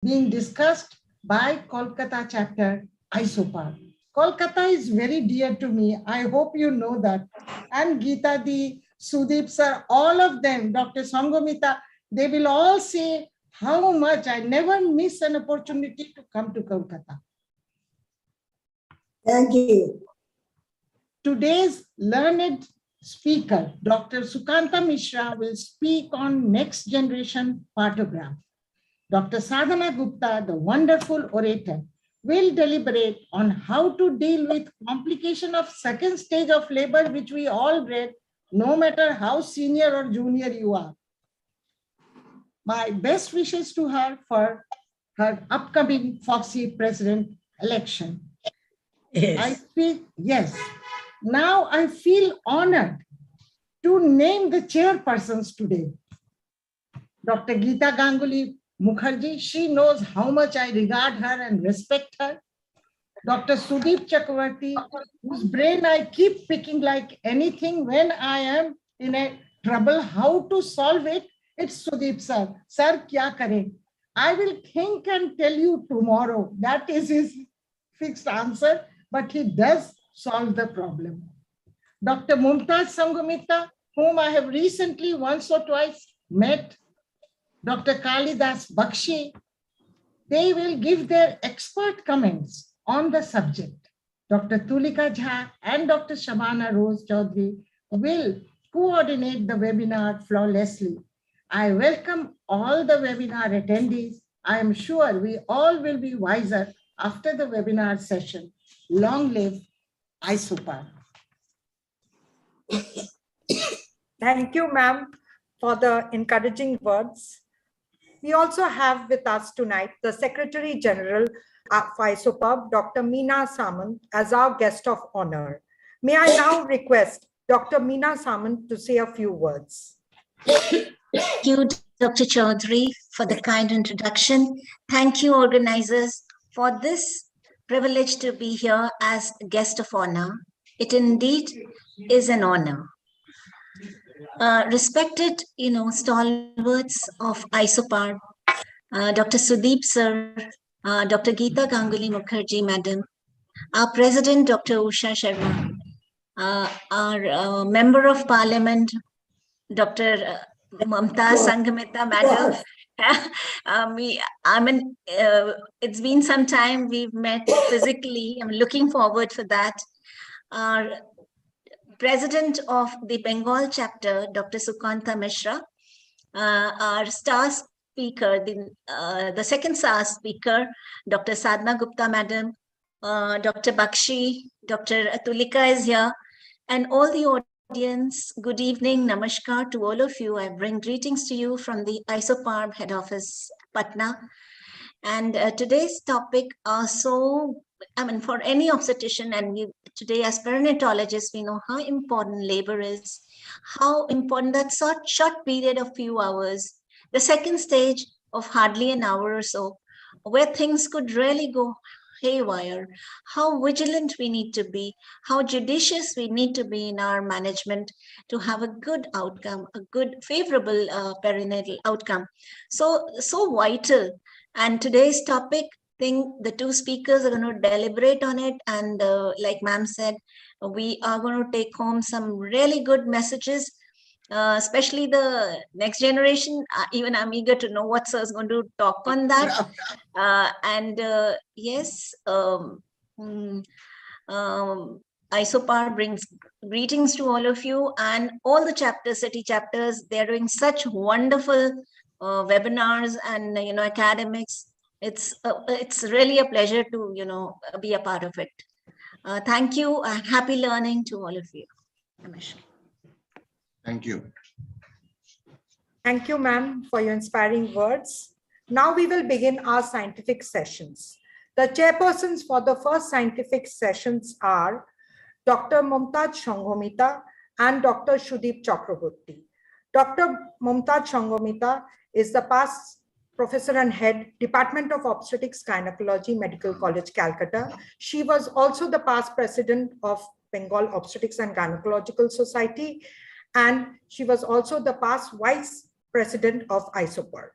being discussed by Kolkata chapter Isoparb. Kolkata is very dear to me. I hope you know that. And Geeta Di, Sudeep sir, all of them, Dr. Sangomita, they will all say how much I never miss an opportunity to come to Kolkata. Thank you. Today's learned speaker, Dr. Sukanta Mishra, will speak on next generation partograph. Dr. Sadhana Gupta, the wonderful orator, will deliberate on how to deal with complication of second stage of labor, which we all read, no matter how senior or junior you are. My best wishes to her for her upcoming Foxy president election. Yes. Now I feel honored to name the chairpersons today. Dr. Geeta Ganguly Mukherjee, she knows how much I regard her and respect her. Dr. Sudeep Chakravarti, whose brain I keep picking like anything when I am in a trouble, how to solve it. It's Sudeep sir. Sir, kya kare? I will think and tell you tomorrow. That is his fixed answer, but he does solve the problem. Dr. Mumtaz Sangomita, whom I have recently once or twice met, Dr. Kalidas Bakshi, they will give their expert comments on the subject. Dr. Tulika Jha and Dr. Shabana Rose Chaudhary will coordinate the webinar flawlessly. I welcome all the webinar attendees. I am sure we all will be wiser after the webinar session. Long live Isoparb. Thank you, ma'am, for the encouraging words. We also have with us tonight the Secretary General of Isoparb, Dr. Meena Samant, as our guest of honor. May I now request Dr. Meena Samant to say a few words. Thank you, Dr. Chaudhary, for the kind introduction. Thank you, organizers, for this privilege to be here as a guest of honor. It indeed is an honor. Respected, stalwarts of Isoparb, Dr. Sudeep sir, Dr. Geeta Ganguly Mukherjee madam, our president, Dr. Usha Sharma, our member of parliament, Dr. Mumtaz Sanghamita madam. It's been some time we've met physically. I'm looking forward for that. Our president of the Bengal chapter, Dr. Sukanta Mishra, our star speaker, the second star speaker, Dr. Sadhana Gupta madam, Dr. Bakshi, Dr. Tulika is here, and all the audience, good evening, namaskar to all of you. I bring greetings to you from the Isoparb head office, Patna. And today's topic for any obstetrician, and today as perinatologists, we know how important labor is, how important that short period of few hours, the second stage of hardly an hour or so, where things could really go haywire, how vigilant we need to be, how judicious we need to be in our management to have a good outcome, a good favorable perinatal outcome. So vital. And today's topic, the two speakers are going to deliberate on it, and like ma'am said, we are going to take home some really good messages, especially the next generation. Even I'm eager to know what sir is going to talk on that. Yes, Isoparb brings greetings to all of you, and all the chapters, city chapters. They're doing such wonderful webinars and academics. It's really a pleasure to be a part of it. Thank you, and happy learning to all of you. Namaskar. Thank you. Thank you, ma'am, for your inspiring words. Now we will begin our scientific sessions. The chairpersons for the first scientific sessions are Dr. Mumtaz Sangomita and Dr. Sudeep Chakraborty. Dr. Mumtaz Sangomita is the past professor and head, Department of Obstetrics Gynecology, Medical College, Calcutta. She was also the past president of Bengal Obstetrics and Gynecological Society, and she was also the past vice president of Isoparb.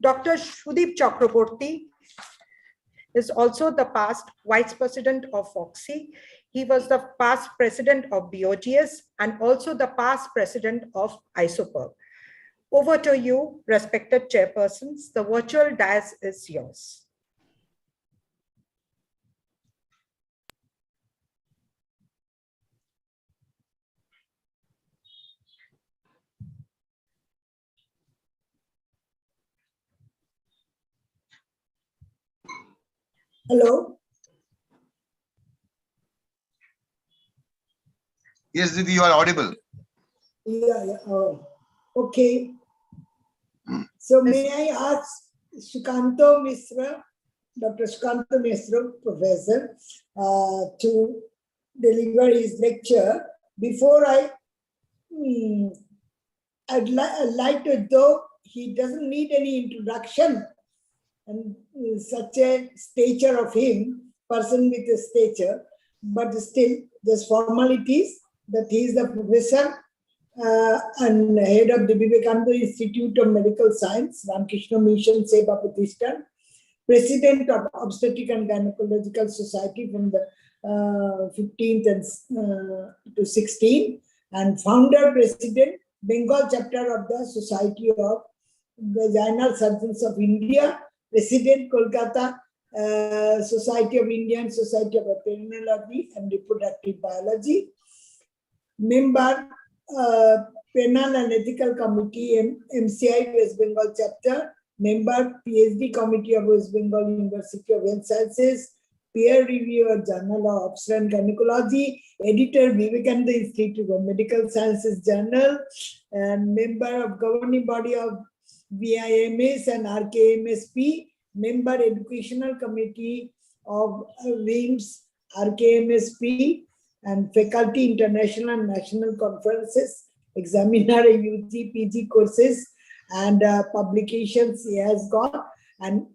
Dr. Sudip Chakraborty is also the past Vice President of Foxy. He was the past President of BOGS and also the past President of Isoparb. Over to you, respected chairpersons. The virtual dais is yours. Hello. Yes, Didi, you are audible. Yeah. Oh, okay. So may I ask Sukanto Misra, Dr. Sukanto Misra, Professor, to deliver his lecture. Before I'd like to, though he doesn't need any introduction, and such a stature of him, person with a stature, but still there's formalities that he is the professor and head of the Vivekananda Institute of Medical Science, Ramakrishna Mission Seva Pratishthan, president of Obstetric and Gynecological Society from the 15th and to 16, and founder president, Bengal chapter of the Society of Vaginal Surgeons of India, president, Kolkata Society of Indian Society of Veterinology and Reproductive Biology, member, Penal and Ethical Committee, MCI West Bengal chapter, member, PhD Committee of West Bengal University of Health Sciences, peer reviewer, Journal of Obstetrics and Gynecology, editor, Vivekananda Institute of Medical Sciences Journal, and member of governing body of VIMS and RKMSP, member Educational Committee of WIMS, RKMSP, and faculty international and national conferences, examiner UG, PG courses, and publications he has got. And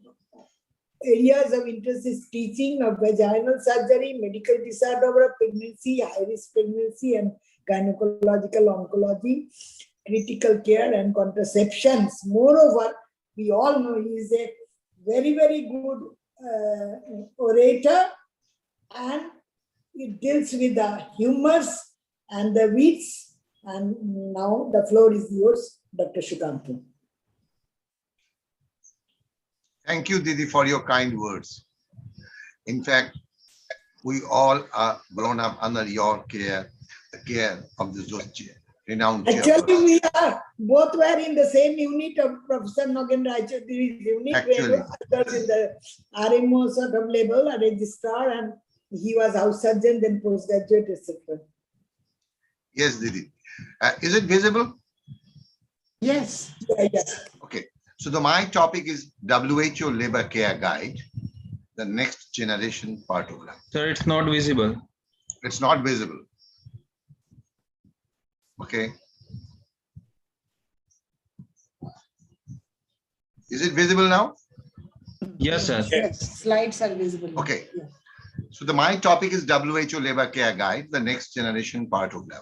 areas of interest is teaching of vaginal surgery, medical disorder of pregnancy, high-risk pregnancy, and gynecological oncology, critical care, and contraceptions. Moreover, we all know he is a very, very good orator, and it deals with the humors and the wits. And now the floor is yours, Dr. Sukanto. Thank you, Didi, for your kind words. In fact, we all are grown up under your care, the care of this renowned Actually, we are both were in the same unit of Professor Nogendra Chowdhury's unit. Actually. Where others in the RMO sort of level, a registrar, and he was house surgeon, then postgraduate, etc. Yes, Didi. Is it visible? Yes. Yeah. Okay. So my topic is WHO Labor Care Guide, the next generation part of life. Sir, it's not visible. It's not visible. Okay. Is it visible now? Yes, sir. Yes, slides are visible. Okay. Yeah. So my topic is WHO Labor Care Guide, the next generation part of life.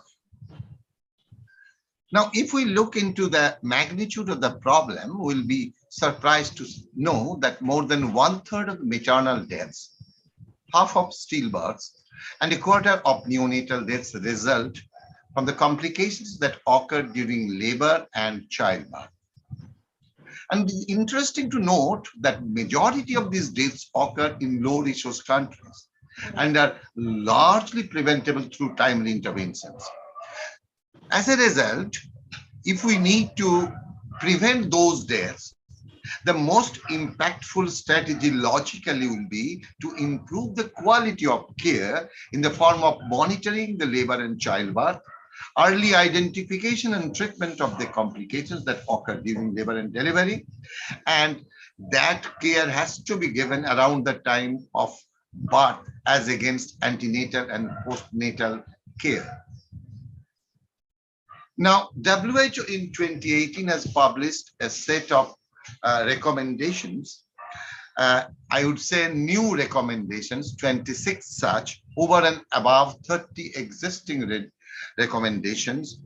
Now, if we look into the magnitude of the problem, we'll be surprised to know that more than 1/3 of the maternal deaths, half of stillbirths, and a quarter of neonatal deaths result from the complications that occur during labor and childbirth. And it's interesting to note that majority of these deaths occur in low-resource countries and are largely preventable through timely interventions. As a result, if we need to prevent those deaths, the most impactful strategy logically will be to improve the quality of care in the form of monitoring the labor and childbirth, early identification and treatment of the complications that occur during labor and delivery, and that care has to be given around the time of birth as against antenatal and postnatal care. Now, WHO in 2018 has published a set of recommendations. I would say new recommendations, 26 such, over and above 30 existing recommendations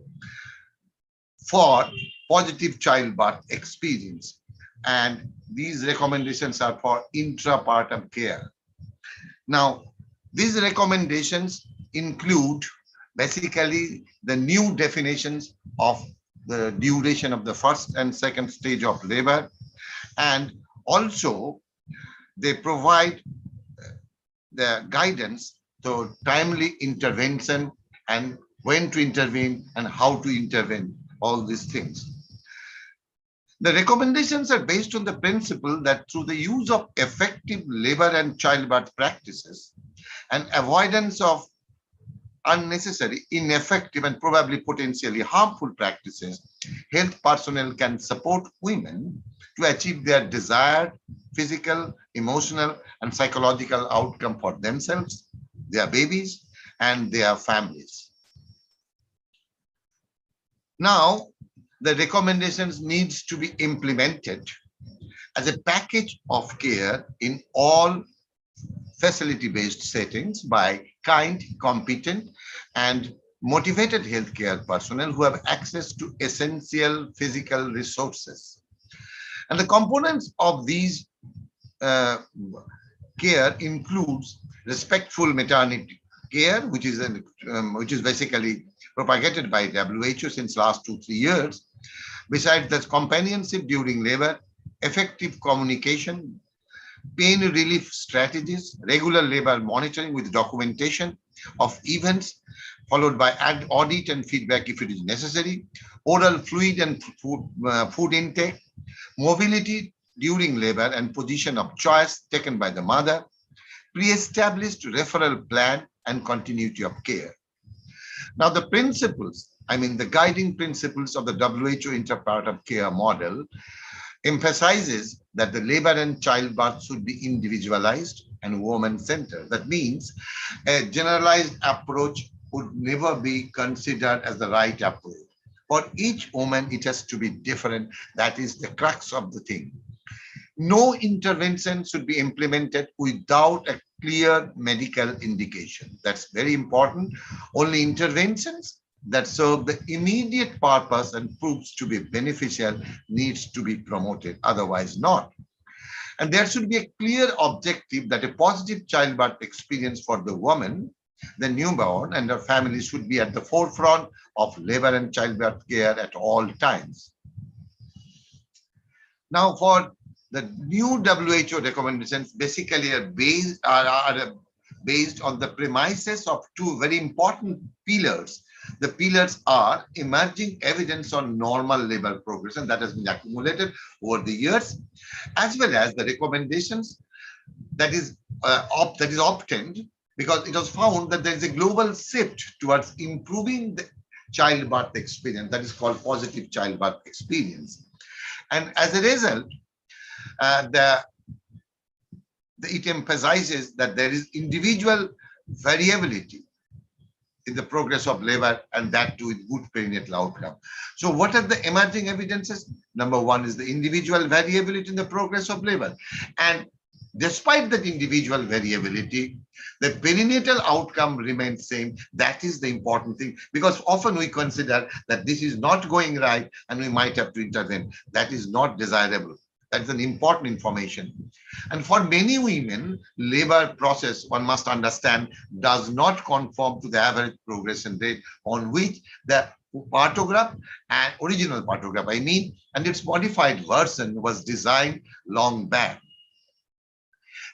for positive childbirth experience. and these recommendations are for intrapartum care. Now, these recommendations include basically the new definitions of the duration of the first and second stage of labor, and also they provide the guidance to timely intervention and when to intervene and how to intervene, all these things. The recommendations are based on the principle that through the use of effective labor and childbirth practices and avoidance of unnecessary, ineffective, and probably potentially harmful practices, health personnel can support women to achieve their desired physical, emotional, and psychological outcome for themselves, their babies, and their families. Now, the recommendations needs to be implemented as a package of care in all facility-based settings by kind, competent, and motivated healthcare personnel who have access to essential physical resources. And the components of these care includes respectful maternity care, which is basically propagated by WHO since last 2-3 years. Besides that, companionship during labor, effective communication, pain relief strategies, regular labor monitoring with documentation of events, followed by audit and feedback if it is necessary, oral fluid and food intake, mobility during labor and position of choice taken by the mother, pre-established referral plan, and continuity of care. Now, the principles, the guiding principles of the WHO intrapartum care model emphasizes that the labor and childbirth should be individualized and woman-centered. That means a generalized approach would never be considered as the right approach. For each woman, it has to be different. That is the crux of the thing. No intervention should be implemented without a clear medical indication. That's very important. Only interventions that serve the immediate purpose and proves to be beneficial needs to be promoted, otherwise not. And there should be a clear objective that a positive childbirth experience for the woman, the newborn, and her family should be at the forefront of labor and childbirth care at all times. Now, for the new WHO recommendations, basically are based on the premises of two very important pillars. The pillars are emerging evidence on normal labor progression that has been accumulated over the years, as well as the recommendations that is obtained because it was found that there is a global shift towards improving the childbirth experience, that is called positive childbirth experience. And as a result, it emphasizes that there is individual variability in the progress of labor, and that too with good perinatal outcome. So what are the emerging evidences? Number one is the individual variability in the progress of labor. And despite that individual variability, the perinatal outcome remains same. That is the important thing, because often we consider that this is not going right and we might have to intervene. That is not desirable. That's an important information. And for many women, labor process, one must understand, does not conform to the average progression rate on which the partograph and original partograph, and its modified version was designed long back.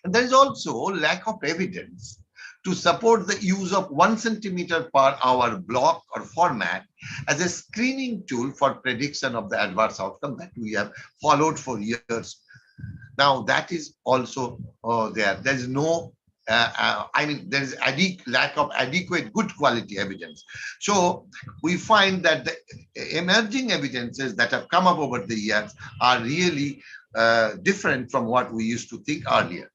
And there is also lack of evidence to support the use of 1 centimeter per hour block or format as a screening tool for prediction of the adverse outcome that we have followed for years. Now, that is also there. There is no, there is lack of adequate good quality evidence. So we find that the emerging evidences that have come up over the years are really different from what we used to think earlier.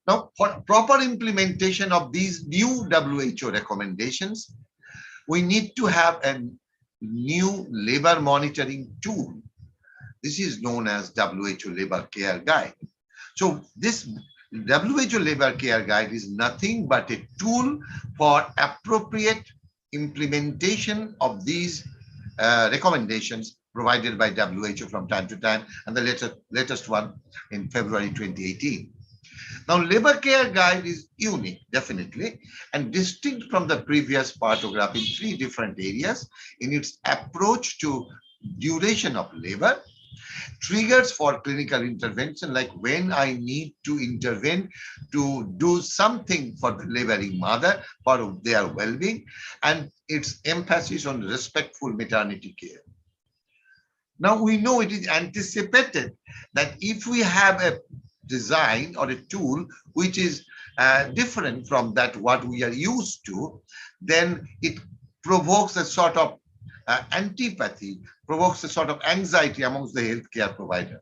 Now, for proper implementation of these new WHO recommendations, we need to have a new labor monitoring tool. This is known as WHO Labor Care Guide. So this WHO Labor Care Guide is nothing but a tool for appropriate implementation of these recommendations provided by WHO from time to time, and the latest one in February 2018. Now, labor care guide is unique, definitely, and distinct from the previous partograph in three different areas in its approach to duration of labor, triggers for clinical intervention, like when I need to intervene to do something for the laboring mother for their well-being, and its emphasis on respectful maternity care. Now, we know it is anticipated that if we have a design or a tool which is different from that what we are used to, then it provokes a sort of antipathy, provokes a sort of anxiety amongst the healthcare provider.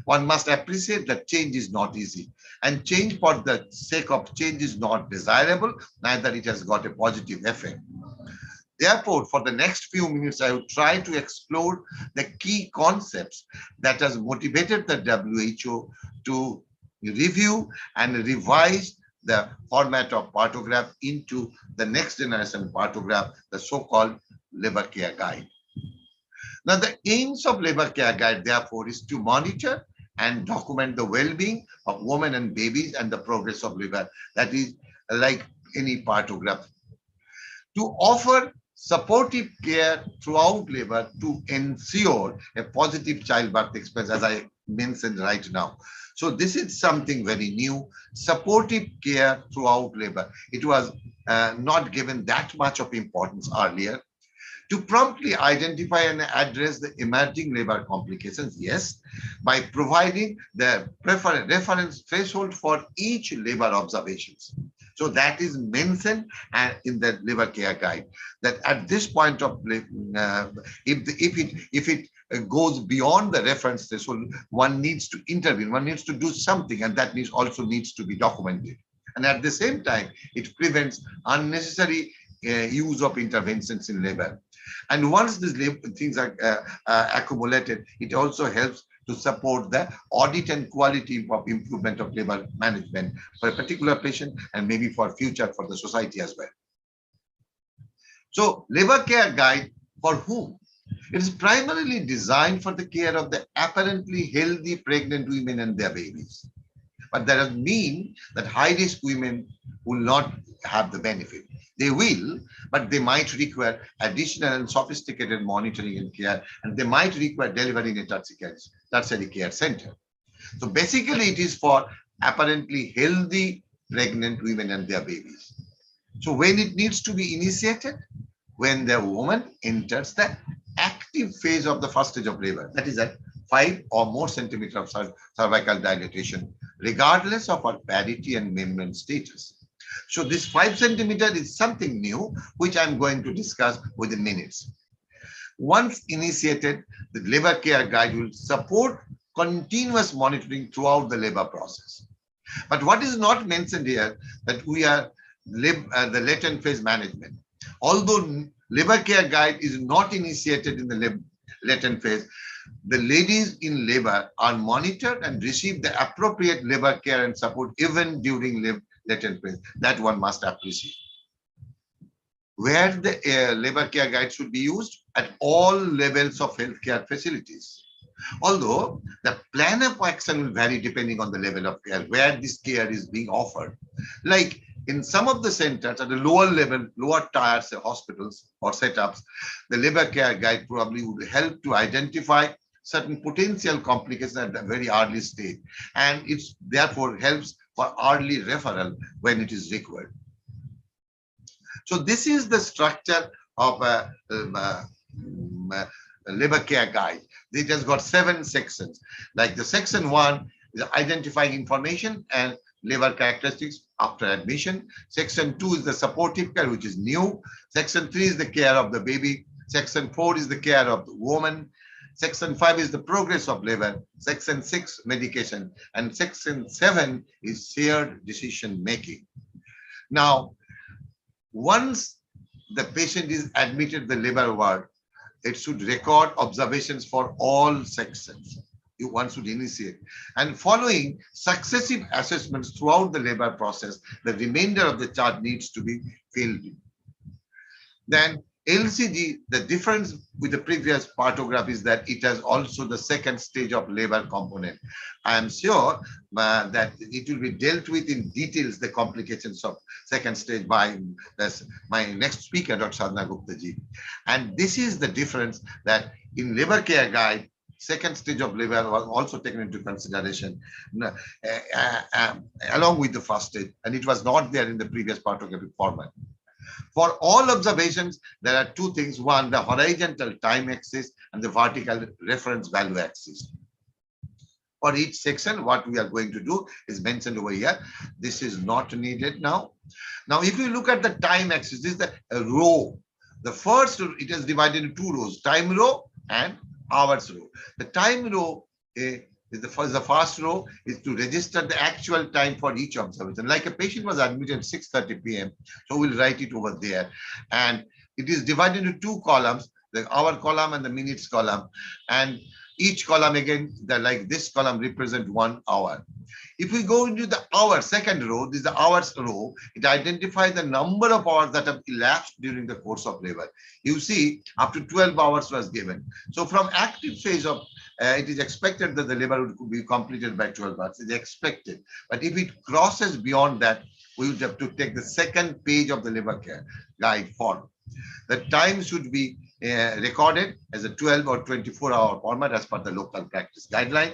One must appreciate that change is not easy, and change for the sake of change is not desirable, neither it has got a positive effect. Therefore, for the next few minutes, I will try to explore the key concepts that has motivated the WHO to review and revise the format of partograph into the next generation partograph, the so-called labor care guide. Now, the aims of labor care guide, therefore, is to monitor and document the well-being of women and babies and the progress of labor. That is like any partograph. To offer supportive care throughout labor to ensure a positive childbirth experience, as I mentioned right now. So this is something very new, supportive care throughout labor. It was not given that much of importance earlier. To promptly identify and address the emerging labor complications, yes, by providing the reference threshold for each labor observations. So that is mentioned in the labor care guide, that at this point of if it goes beyond the reference threshold, one needs to intervene, one needs to do something, and that also needs to be documented. And at the same time, it prevents unnecessary use of interventions in labor. And once these things are accumulated, it also helps to support the audit and quality of improvement of labor management for a particular patient and maybe for future for the society as well. So labor care guide for whom? It is primarily designed for the care of the apparently healthy pregnant women and their babies. But that doesn't mean that high-risk women will not have the benefit. They will, but they might require additional and sophisticated monitoring and care, and they might require delivery in a tertiary care center. So basically, it is for apparently healthy pregnant women and their babies. So when it needs to be initiated, when the woman enters the active phase of the first stage of labor, that is at 5 or more centimeters of cervical dilatation, regardless of her parity and membrane status. So this 5 centimeter is something new, which I'm going to discuss within minutes. Once initiated, the labor care guide will support continuous monitoring throughout the labor process. But what is not mentioned here, that we are the latent phase management. Although labor care guide is not initiated in the latent phase, the ladies in labor are monitored and receive the appropriate labor care and support even during latent phase. That one must appreciate. Where the labor care guide should be used? At all levels of healthcare facilities. Although the plan of action will vary depending on the level of care, where this care is being offered. Like in some of the centers at the lower level, lower tiers, hospitals or setups, the labor care guide probably would help to identify certain potential complications at a very early stage. And it therefore helps for early referral when it is required. So this is the structure of a labor care guide. It has got 7 sections. Like the section 1 is identifying information and labor characteristics after admission. Section 2 is the supportive care, which is new. Section 3 is the care of the baby. Section 4 is the care of the woman. Section 5 is the progress of labor. Section 6, medication. And Section 7 is shared decision making. Now, once the patient is admitted to the labor ward, it should record observations for all sections. One should initiate. And following successive assessments throughout the labor process, the remainder of the chart needs to be filled in. Then LCG, the difference with the previous partograph is that it has also the second stage of labor component. I am sure that it will be dealt with in details, the complications of second stage by my next speaker, Dr. Sadhana Gupta ji. And this is the difference, that in labor care guide, second stage of labor was also taken into consideration along with the first stage, and it was not there in the previous partographic format. For all observations, there are two things. One, the horizontal time axis and the vertical reference value axis. For each section, what we are going to do is mentioned over here. This is not needed now. Now, if you look at the time axis, this is the row. The first, it is divided into two rows, time row and hours row. The time row is the first row is to register the actual time for each observation. Like a patient was admitted at 6:30 p.m. So we'll write it over there. And it is divided into two columns, the hour column and the minutes column. And each column again, like this column represent 1 hour. If we go into the hour, second row, this is the hours row, it identifies the number of hours that have elapsed during the course of labor. You see, up to 12 hours was given. So from active phase of, it is expected that the labor would be completed by 12 hours. It's expected. But if it crosses beyond that, we would have to take the second page of the labor care guide form. The time should be recorded as a 12 or 24-hour format as per the local practice guideline.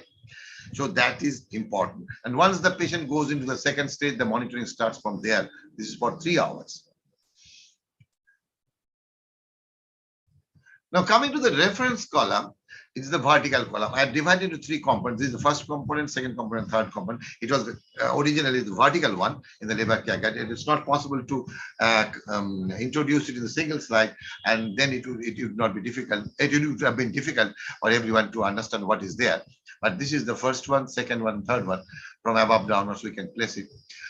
So that is important. And once the patient goes into the second stage, the monitoring starts from there. This is for 3 hours. Now coming to the reference column, it's the vertical column. I have divided into 3 components. This is the first component, second component, third component. It was originally the vertical one in the labor care guide. It is not possible to introduce it in a single slide, and then it would not be difficult. It would have been difficult for everyone to understand what is there. But this is the first one, second one, third one. From above downwards, we can place it.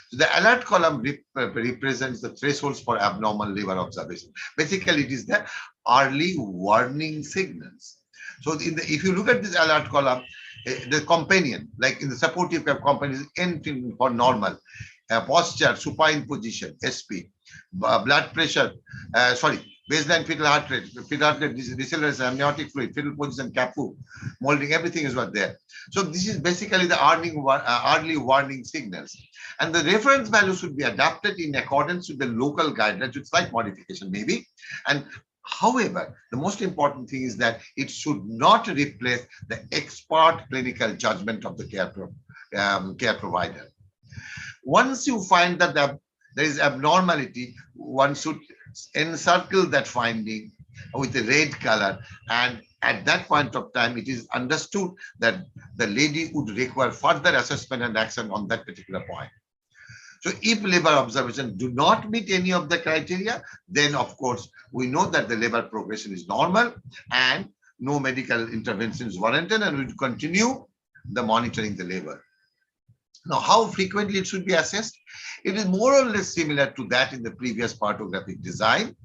So the alert column represents the thresholds for abnormal labor observation. Basically, it is the early warning signals. So if you look at this alert column, the companion, like in the supportive care companion, is anything for normal. Posture, supine position, SP, blood pressure, baseline fetal heart rate, deceleration, amniotic fluid, fetal position, CAPU, molding, everything is what there. So this is basically the early warning signals. And the reference value should be adapted in accordance with the local guidelines with slight modification maybe. And however, the most important thing is that it should not replace the expert clinical judgment of the care provider. Once you find that there is abnormality, one should encircle that finding with a red color, and at that point of time, it is understood that the lady would require further assessment and action on that particular point. So if labor observations do not meet any of the criteria, then of course, we know that the labor progression is normal and no medical intervention is warranted, and we continue the monitoring the labor. Now, how frequently it should be assessed? It is more or less similar to that in the previous partographic design.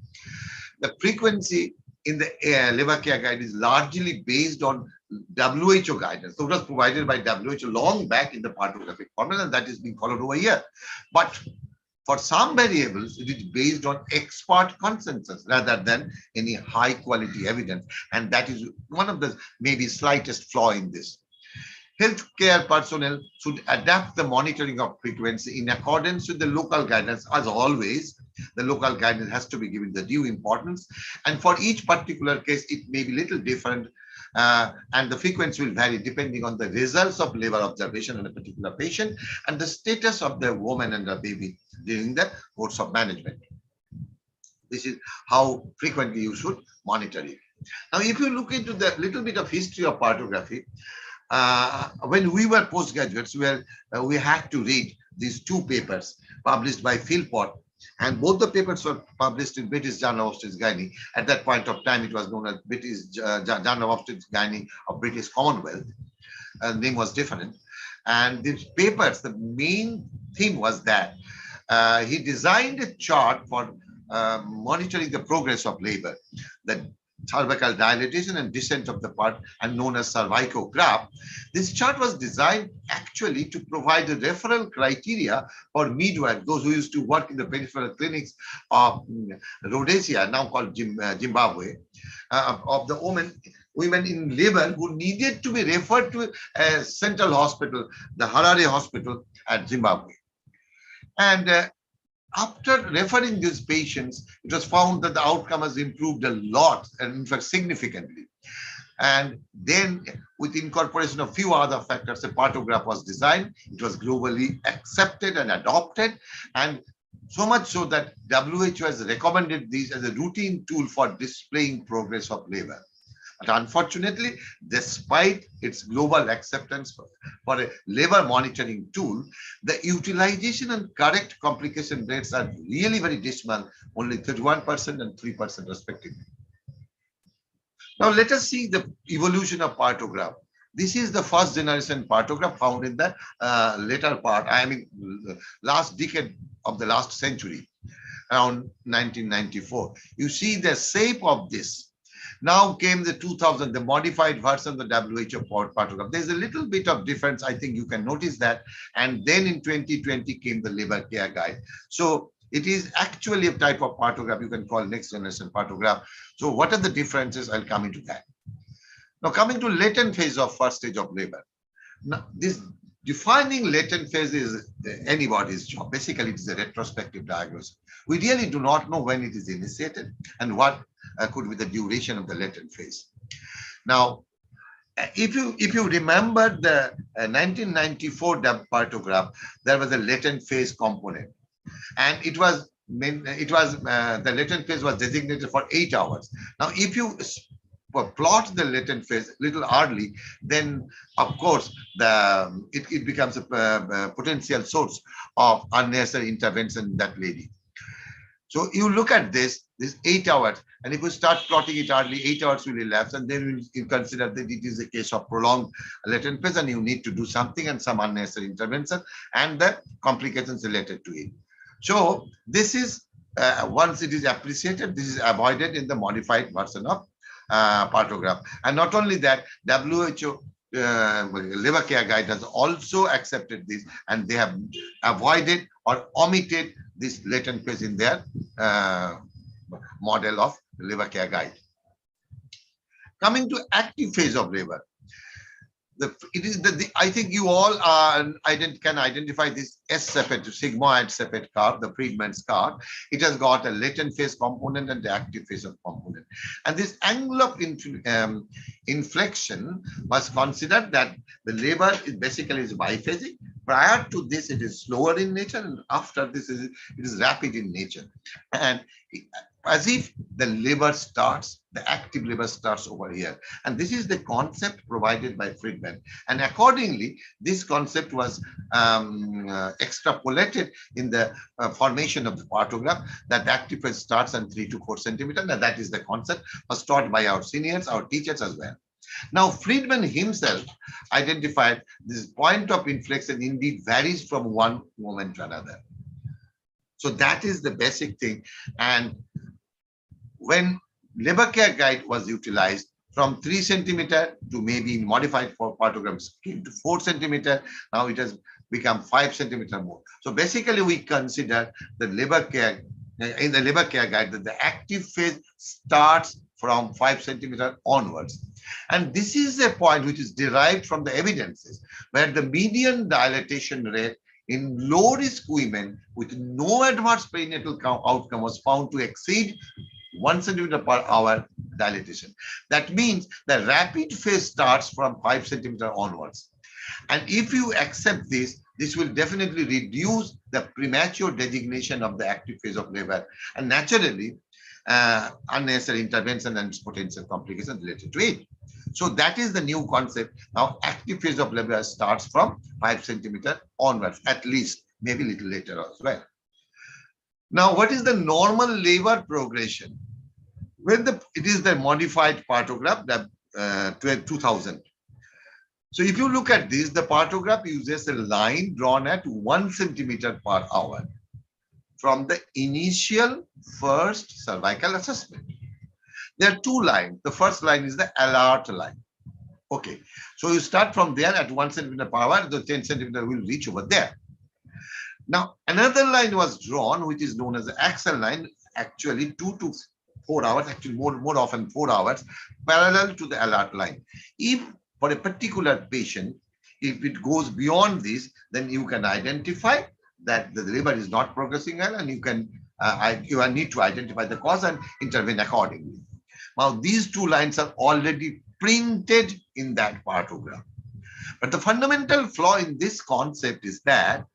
The frequency in the labor care guide is largely based on WHO guidance. So it was provided by WHO long back in the partographic formula, and that is being followed over here. But for some variables, it is based on expert consensus rather than any high quality evidence. And that is one of the maybe slightest flaw in this. Healthcare personnel should adapt the monitoring of frequency in accordance with the local guidance. As always, the local guidance has to be given the due importance. And for each particular case, it may be a little different. And the frequency will vary depending on the results of labor observation on a particular patient and the status of the woman and the baby during the course of management. This is how frequently you should monitor it. Now, if you look into the little bit of history of partography, when we were postgraduates, we had to read these 2 papers published by Philpott, and both the papers were published in British Journal of Obstetrics Gynae. At that point of time, it was known as British Journal of Obstetrics Gynae of British Commonwealth. The name was different. And these papers, the main theme was that he designed a chart for monitoring the progress of labor. The cervical dilatation and descent of the part and known as cervicograph. This chart was designed actually to provide a referral criteria for midwives, those who used to work in the peripheral clinics of Rhodesia, now called Zimbabwe, of the women in labor who needed to be referred to a central hospital, the Harare hospital at Zimbabwe. And after referring these patients, it was found that the outcome has improved a lot, and in fact significantly. And then with incorporation of few other factors, a partograph was designed. It was globally accepted and adopted, and so much so that WHO has recommended these as a routine tool for displaying progress of labor. But unfortunately, despite its global acceptance for a labor monitoring tool, the utilization and correct complication rates are really very dismal, only 31% and 3% respectively. Now let us see the evolution of partograph. This is the first generation partograph found in the later part, last decade of the last century, around 1994. You see the shape of this. Now came the 2000, the modified version of the WHO partograph. There's a little bit of difference. I think you can notice that. And then in 2020 came the labor care guide. So it is actually a type of partograph you can call next generation partograph. So what are the differences? I'll come into that. Now coming to latent phase of first stage of labor. Now this defining latent phase is anybody's job. Basically, it is a retrospective diagnosis. We really do not know when it is initiated and what could be the duration of the latent phase. Now, if you remember the 1994 partograph, there was a latent phase component, and the latent phase was designated for 8 hours. Now, if you plot the latent phase a little early, then of course it becomes a potential source of unnecessary intervention in that lady. So you look at this 8 hours, and if you start plotting it early, 8 hours will elapse, and then you consider that it is a case of prolonged latent phase and you need to do something and some unnecessary intervention and the complications related to it. So this is, once it is appreciated, this is avoided in the modified version of partograph. And not only that, WHO labor care guide has also accepted this, and they have avoided or omitted this latent phase in their model of labor care guide. Coming to active phase of labor, I think you all can identify this S-sepate, sigmoid sepate curve, the Friedman's curve. It has got a latent phase component and the active phase of component. And this angle of inflection was considered that the labor is basically biphasic. Prior to this, it is slower in nature, and after this, it is rapid in nature. And as if the labor starts, the active labor starts over here. And this is the concept provided by Friedman. And accordingly, this concept was extrapolated in the formation of the partograph, that the active phase starts at 3 to 4 centimeters. And that is the concept was taught by our seniors, our teachers as well. Now, Friedman himself identified this point of inflection indeed varies from one moment to another. So that is the basic thing. And when labor care guide was utilized, from 3 centimeter to maybe modified for partograms came to 4 centimeter, now it has become 5 centimeter more. So basically we consider the labor care, in the labor care guide, that the active phase starts from 5 centimeter onwards. And this is a point which is derived from the evidences, where the median dilatation rate in low-risk women with no adverse perinatal outcome was found to exceed 1 centimeter per hour dilatation. That means the rapid phase starts from 5 centimeter onwards. And if you accept this, this will definitely reduce the premature designation of the active phase of labor, and naturally unnecessary intervention and potential complications related to it. So that is the new concept. Now active phase of labor starts from 5 centimeter onwards, at least, maybe a little later as well. Now, what is the normal labor progression? When it is the modified partograph, the 2000. So if you look at this, the partograph uses a line drawn at 1 centimeter per hour from the initial first cervical assessment. There are two lines. The first line is the alert line. Okay, so you start from there at 1 centimeter per hour, the 10 centimeter will reach over there. Now, another line was drawn, which is known as the axle line, actually 2 to 4 hours, actually more often 4 hours, parallel to the alert line. If for a particular patient, if it goes beyond this, then you can identify that the liver is not progressing well, and you can you need to identify the cause and intervene accordingly. Now, these two lines are already printed in that partogram. But the fundamental flaw in this concept is that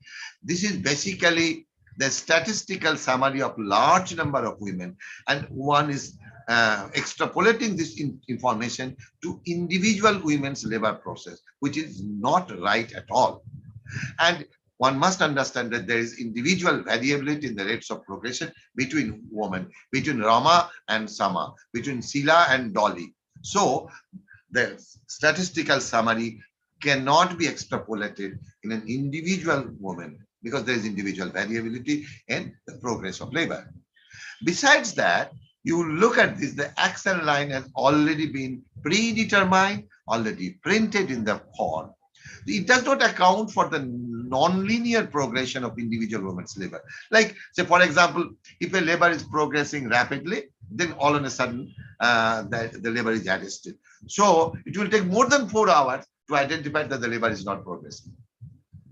this is basically the statistical summary of large number of women, and one is extrapolating this information to individual women's labor process, which is not right at all. And one must understand that there is individual variability in the rates of progression between women, between Rama and Sama, between Sila and Dolly. So the statistical summary cannot be extrapolated in an individual woman because there is individual variability in the progress of labor. Besides that, you look at this, the axle line has already been predetermined, already printed in the form. It does not account for the non-linear progression of individual women's labor. Like, say, for example, if a labor is progressing rapidly, then all of a sudden the labor is arrested. So it will take more than 4 hours to identify that the labor is not progressing.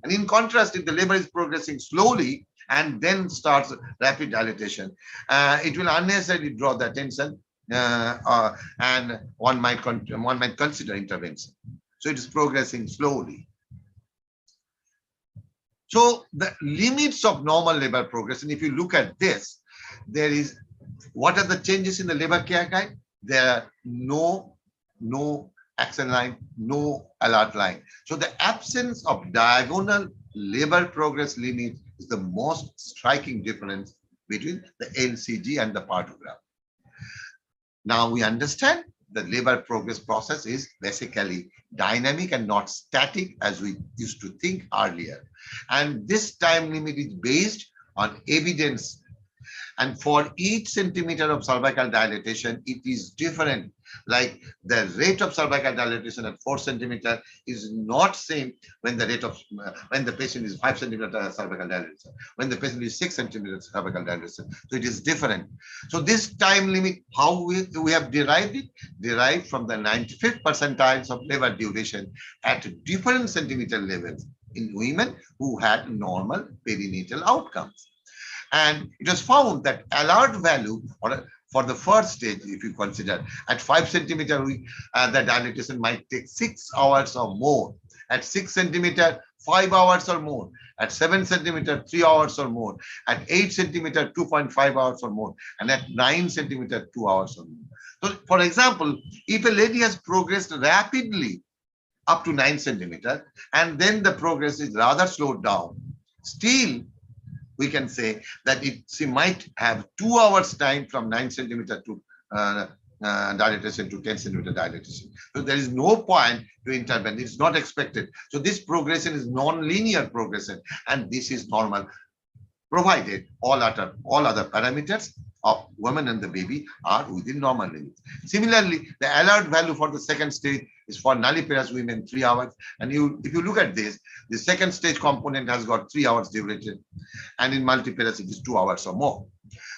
And in contrast, if the labor is progressing slowly and then starts rapid dilatation, it will unnecessarily draw the attention and one might consider intervention. So it is progressing slowly. So the limits of normal labor progression, if you look at this, there is, what are the changes in the labor care guide? There are no action line, no alert line. So the absence of diagonal labor progress limit is the most striking difference between the LCG and the partogram. Now we understand the labor progress process is basically dynamic and not static as we used to think earlier. And this time limit is based on evidence. And for each centimeter of cervical dilatation, it is different. Like the rate of cervical dilatation at 4 centimeter is not same when the rate of when the patient is 5 centimeter cervical dilatation, when the patient is 6 centimeter cervical dilatation. So it is different. So this time limit, how we have derived it? Derived from the 95th percentiles of labor duration at different centimeter levels in women who had normal perinatal outcomes. And it was found that alert value for the first stage, if you consider at 5 centimeter, the dilatation might take 6 hours or more. At 6 centimeter, 5 hours or more. At 7 centimeter, 3 hours or more. At 8 centimeter, 2.5 hours or more. And at 9 centimeter, 2 hours or more. So, for example, if a lady has progressed rapidly up to 9 centimeter, and then the progress is rather slowed down, still we can say that she might have 2 hours time from 9 centimeter to dilatation to 10 centimeter dilatation. So there is no point to intervene. It's not expected. So this progression is non-linear progression, and this is normal, provided all other parameters of woman and the baby are within normal limits. Similarly, the alert value for the second stage is for nulliparous women 3 hours. And if you look at this, the second stage component has got 3 hours duration, and in multiparous it is 2 hours or more.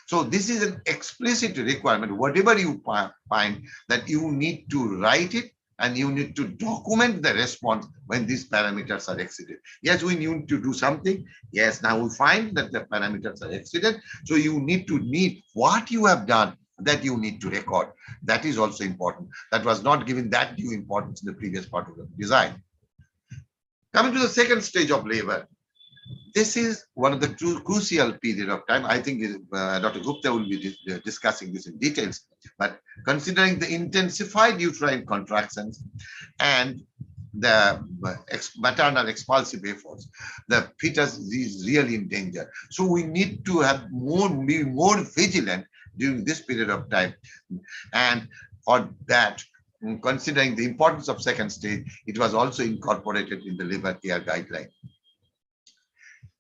So this is an explicit requirement. Whatever you find, that you need to write it and you need to document the response when these parameters are exceeded. Yes, we need to do something. Yes, now we find that the parameters are exceeded. So you need what you have done, that you need to record. That is also important. That was not given that due importance in the previous part of the design. Coming to the second stage of labor, this is one of the crucial period of time. I think Dr. Gupta will be discussing this in details. But considering the intensified uterine contractions and the maternal expulsive efforts, the fetus is really in danger. So we need to be more vigilant during this period of time. And for that, considering the importance of second stage, it was also incorporated in the labor care guideline.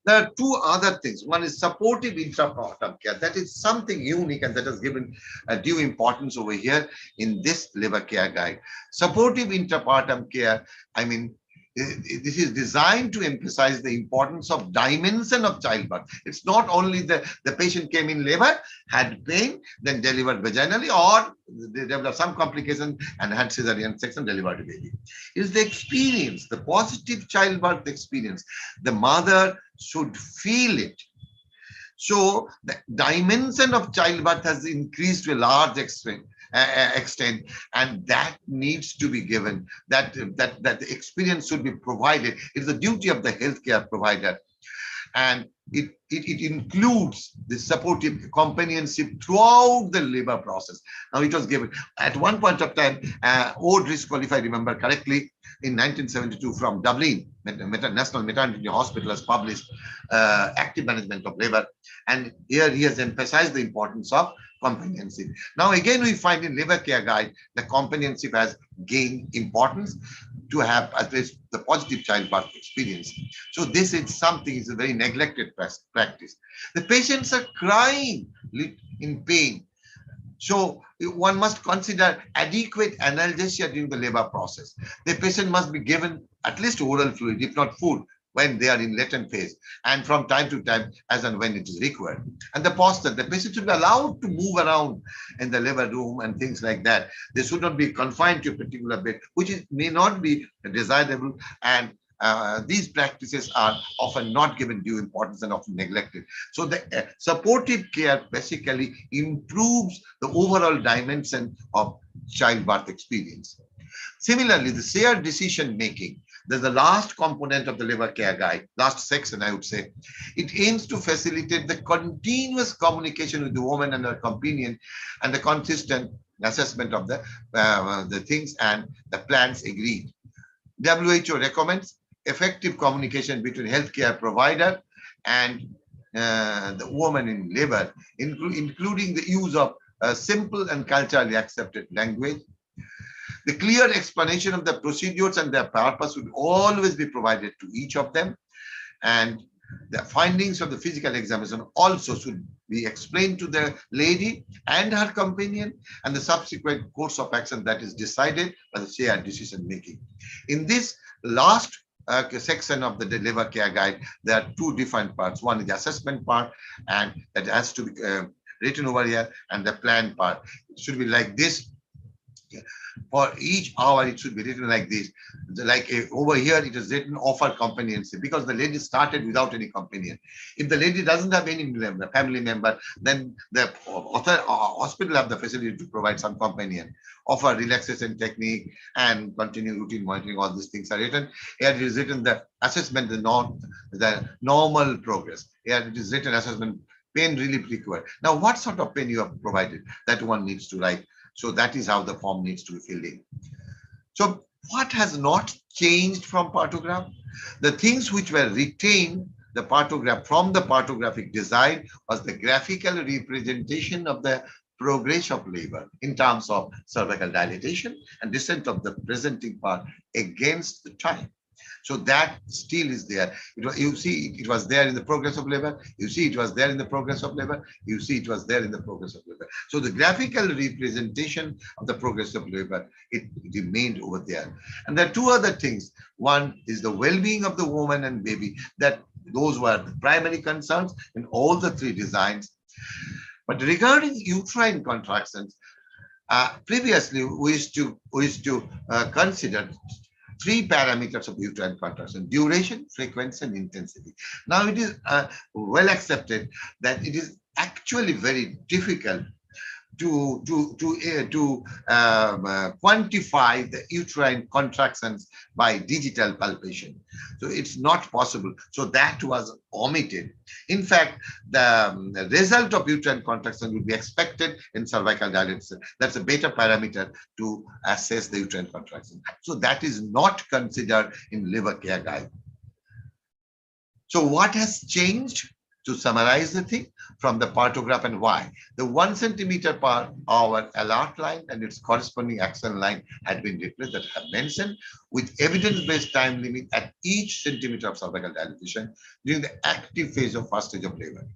There are two other things. One is supportive intrapartum care. That is something unique and that has given a due importance over here in this liver care guide. Supportive intrapartum care, I mean, this is designed to emphasize the importance of dimension of childbirth. It's not only the patient came in labor, had pain, then delivered vaginally, or they developed some complication and had cesarean section, delivered a baby. It's the experience, the positive childbirth experience. The mother should feel it. So the dimension of childbirth has increased to a large extent, and that needs to be given. That the experience should be provided. It's the duty of the healthcare provider, and it includes the supportive companionship throughout the labor process. Now, it was given at one point of time. O'Driscoll, if I remember correctly, in 1972 from Dublin, National Maternity Hospital has published Active Management of Labor, and here he has emphasized the importance of companionship. Now, again, we find in Labor Care Guide the companionship has gained importance to have at least the positive childbirth experience. So this is something, is a very neglected practice. The patients are crying in pain. So one must consider adequate analgesia during the labor process. The patient must be given at least oral fluid, if not food, when they are in latent phase, and from time to time as and when it is required. And the posture, the patient should be allowed to move around in the labor room and things like that. They should not be confined to a particular bed, which may not be desirable, and these practices are often not given due importance and often neglected. So the supportive care basically improves the overall dimension of childbirth experience. Similarly, the shared decision making, there's the last component of the liver care guide, last section, I would say. It aims to facilitate the continuous communication with the woman and her companion and the consistent assessment of the things and the plans agreed. WHO recommends effective communication between healthcare provider and the woman in labor, including the use of simple and culturally accepted language. The clear explanation of the procedures and their purpose would always be provided to each of them, and the findings of the physical examination also should be explained to the lady and her companion, and the subsequent course of action that is decided by the shared decision making. In this last section of the liver care guide, there are two different parts. One is the assessment part, and that has to be written over here, and the plan part. It should be like this. For each hour, it should be written like this. Like over here, it is written offer companionship, because the lady started without any companion. If the lady doesn't have any family member, then the hospital have the facility to provide some companion, offer relaxation technique, and continue routine monitoring. All these things are written. Here it is written the assessment, the normal progress. Here it is written assessment, pain relief required. Now, what sort of pain you have provided, that one needs to write. So that is how the form needs to be filled in. So what has not changed from partograph? The things which were retained, the partograph from the partographic design, was the graphical representation of the progress of labor in terms of cervical dilatation and descent of the presenting part against the time. So that still is there. You see, it was there in the progress of labor. You see, it was there in the progress of labor. You see, it was there in the progress of labor. So the graphical representation of the progress of labor, it remained over there. And there are two other things. One is the well-being of the woman and baby. That those were the primary concerns in all the three designs. But regarding uterine contractions, previously we used to consider three parameters of uterine contraction: duration, frequency, and intensity. Now it is well accepted that it is actually very difficult to quantify the uterine contractions by digital palpation. So it's not possible. So that was omitted. In fact, the result of uterine contraction would be expected in cervical dilation. That's a better parameter to assess the uterine contraction. So that is not considered in liver care guide. So what has changed? To summarize the thing from the partograph and why, the 1 centimeter per hour alert line and its corresponding action line had been replaced that I have mentioned, with evidence-based time limit at each centimeter of cervical dilatation during the active phase of first stage of labor.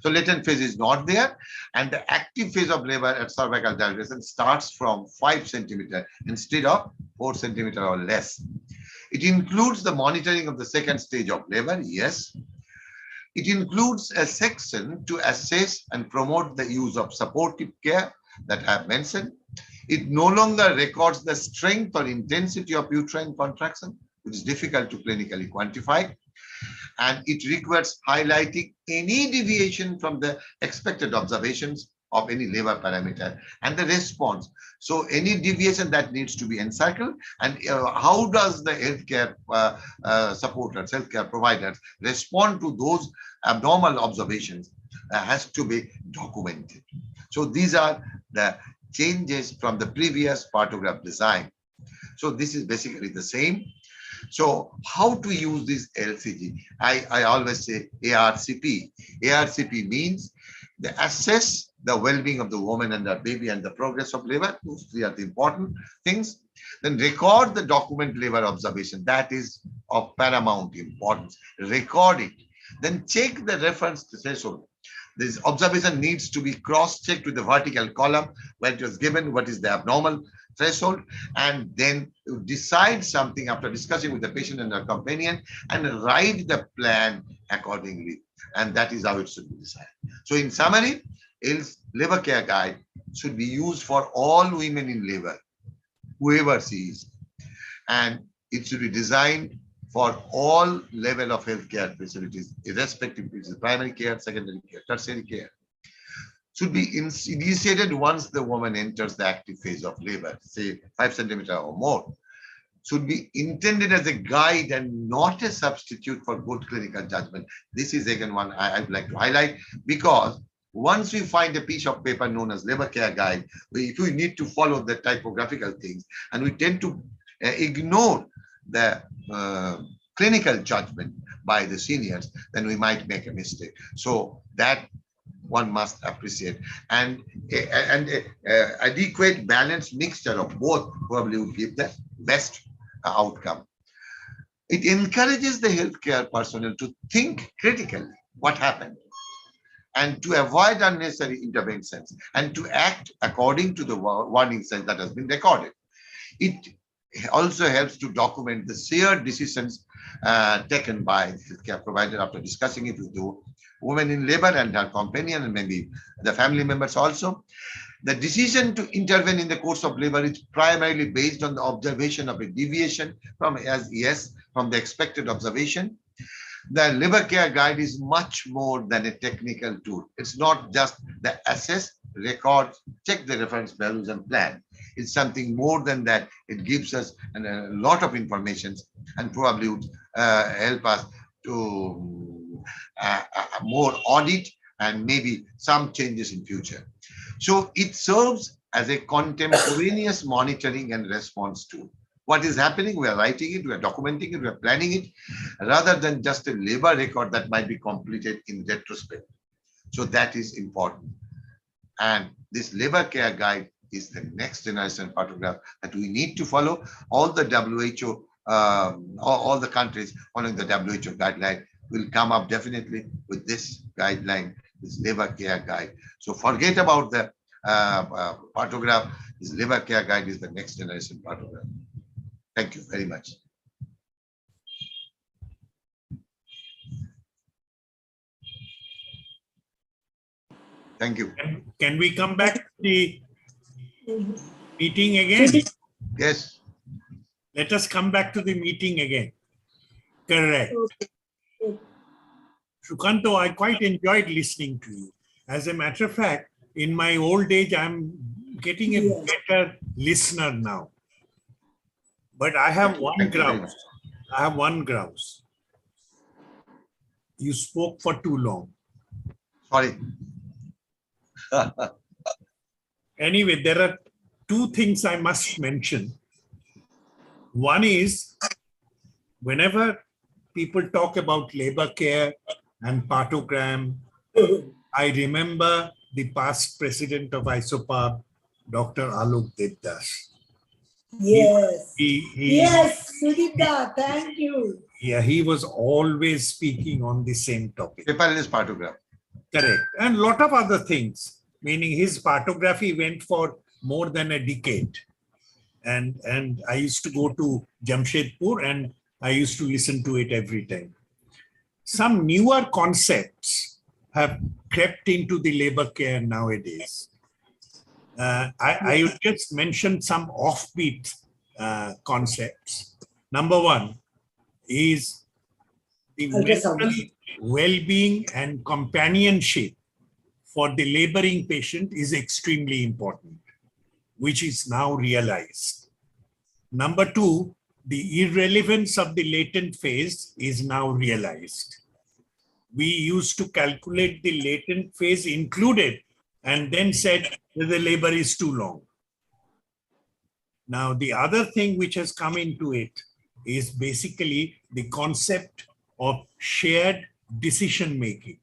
So latent phase is not there, and the active phase of labor at cervical dilatation starts from 5 centimeter instead of 4 centimeter or less. It includes the monitoring of the second stage of labor, yes. It includes a section to assess and promote the use of supportive care that I have mentioned. It no longer records the strength or intensity of uterine contraction, which is difficult to clinically quantify. And it requires highlighting any deviation from the expected observations of any labor parameter and the response. So any deviation that needs to be encircled, and how does the healthcare supporters, healthcare providers respond to those abnormal observations has to be documented. So these are the changes from the previous partograph design. So this is basically the same. So how to use this LCG? I always say ARCP. ARCP means the assess the well-being of the woman and her baby and the progress of labor. Those three are the important things. Then record the document labor observation. That is of paramount importance. Record it. Then check the reference threshold. This observation needs to be cross-checked with the vertical column where it was given what is the abnormal threshold, and then you decide something after discussing with the patient and their companion and write the plan accordingly. And that is how it should be decided. So in summary, ILS labor care guide should be used for all women in labor, whoever she is. And it should be designed for all level of healthcare facilities, irrespective of it, primary care, secondary care, tertiary care. Should be initiated once the woman enters the active phase of labor, say 5 centimeter or more. Should be intended as a guide and not a substitute for good clinical judgment. This is again one I would like to highlight, because once we find a piece of paper known as labor care guide, if we need to follow the typographical things and we tend to ignore the clinical judgment by the seniors, then we might make a mistake. So that one must appreciate, and adequate balanced mixture of both probably would give the best outcome. It encourages the healthcare personnel to think critically what happened and to avoid unnecessary interventions and to act according to the warning signs that has been recorded. It also helps to document the shared decisions taken by the healthcare provider after discussing it with the woman in labor and her companion and maybe the family members also. The decision to intervene in the course of labor is primarily based on the observation of a deviation from from the expected observation. The labor care guide is much more than a technical tool. It's not just the assess, record, check the reference values and plan. It's something more than that. It gives us a lot of information and probably would help us to more audit and maybe some changes in future. So it serves as a contemporaneous monitoring and response tool. What is happening, we are writing it, we are documenting it, we are planning it, rather than just a labor record that might be completed in retrospect. So that is important. And this labor care guide is the next generation partograph that we need to follow. All the WHO, all the countries following the WHO guideline will come up definitely with this guideline, this labor care guide. So forget about the partograph. This labor care guide is the next generation partograph. Thank you very much. Thank you. Can we come back to the meeting again? Yes. Let us come back to the meeting again. Correct. Sukanto, I quite enjoyed listening to you. As a matter of fact, in my old age, I'm getting a better listener now. But I have one grouse. I have one grouse. You spoke for too long. Sorry. Anyway, there are two things I must mention. One is, whenever people talk about labor care and partogram. I remember the past president of Isoparb, Dr. Alok Devdas. Yes. He, Yes, Sudipta, thank you. yeah, he was always speaking on the same topic. Paperless partograph. Correct. And a lot of other things, meaning his partography went for more than a decade. And I used to go to Jamshedpur and I used to listen to it every time. Some newer concepts have crept into the labor care nowadays. I will just mention some offbeat concepts. Number one is the Ultrasound. mental well-being and companionship for the laboring patient is extremely important, which is now realized. Number two, the irrelevance of the latent phase is now realized. We used to calculate the latent phase included and then said that the labor is too long. Now, the other thing which has come into it is basically the concept of shared decision making.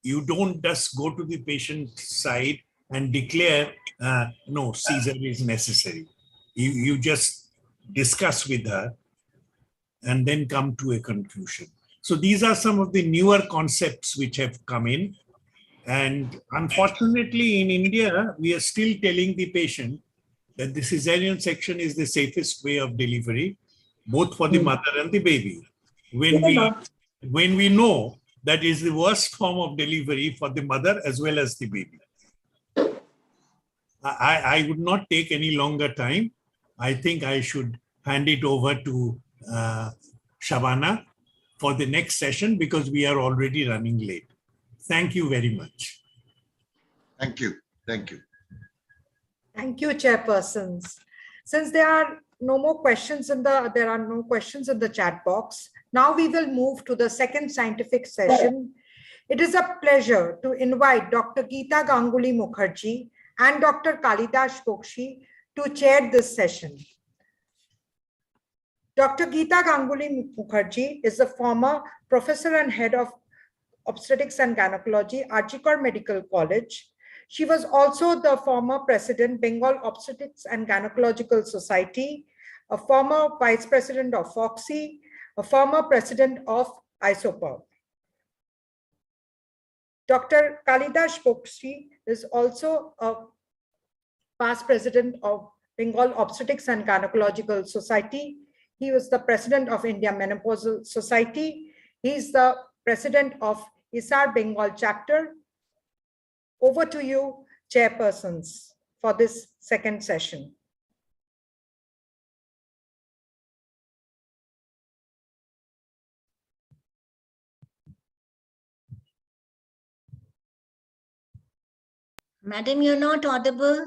You don't just go to the patient's side and declare, no, Caesar is necessary. You just discuss with her and then come to a conclusion. So these are some of the newer concepts which have come in. And unfortunately, in India, we are still telling the patient that the cesarean section is the safest way of delivery, both for the mother and the baby. When we know that is the worst form of delivery for the mother as well as the baby. I would not take any longer time. I think I should hand it over to Shabana for the next session because we are already running late. Thank you very much. Thank you. Thank you. Thank you, chairpersons. Since there are no questions in the chat box, now we will move to the second scientific session. It is a pleasure to invite Dr. Geeta Ganguly Mukherjee and Dr. Kalidas Bokshi to chair this session. Dr. Geeta Ganguly Mukherjee is a former professor and head of obstetrics and gynecology, Archikor Medical College. She was also the former president, Bengal Obstetrics and Gynecological Society, a former vice president of FOXI, a former president of Isoparb. Dr. Kalidas Bokshi is also a past president of Bengal Obstetrics and Gynecological Society. He was the president of India Menopausal Society. He is the president of ISAR Bengal chapter. Over to you, chairpersons, for this second session. Madam, you're not audible.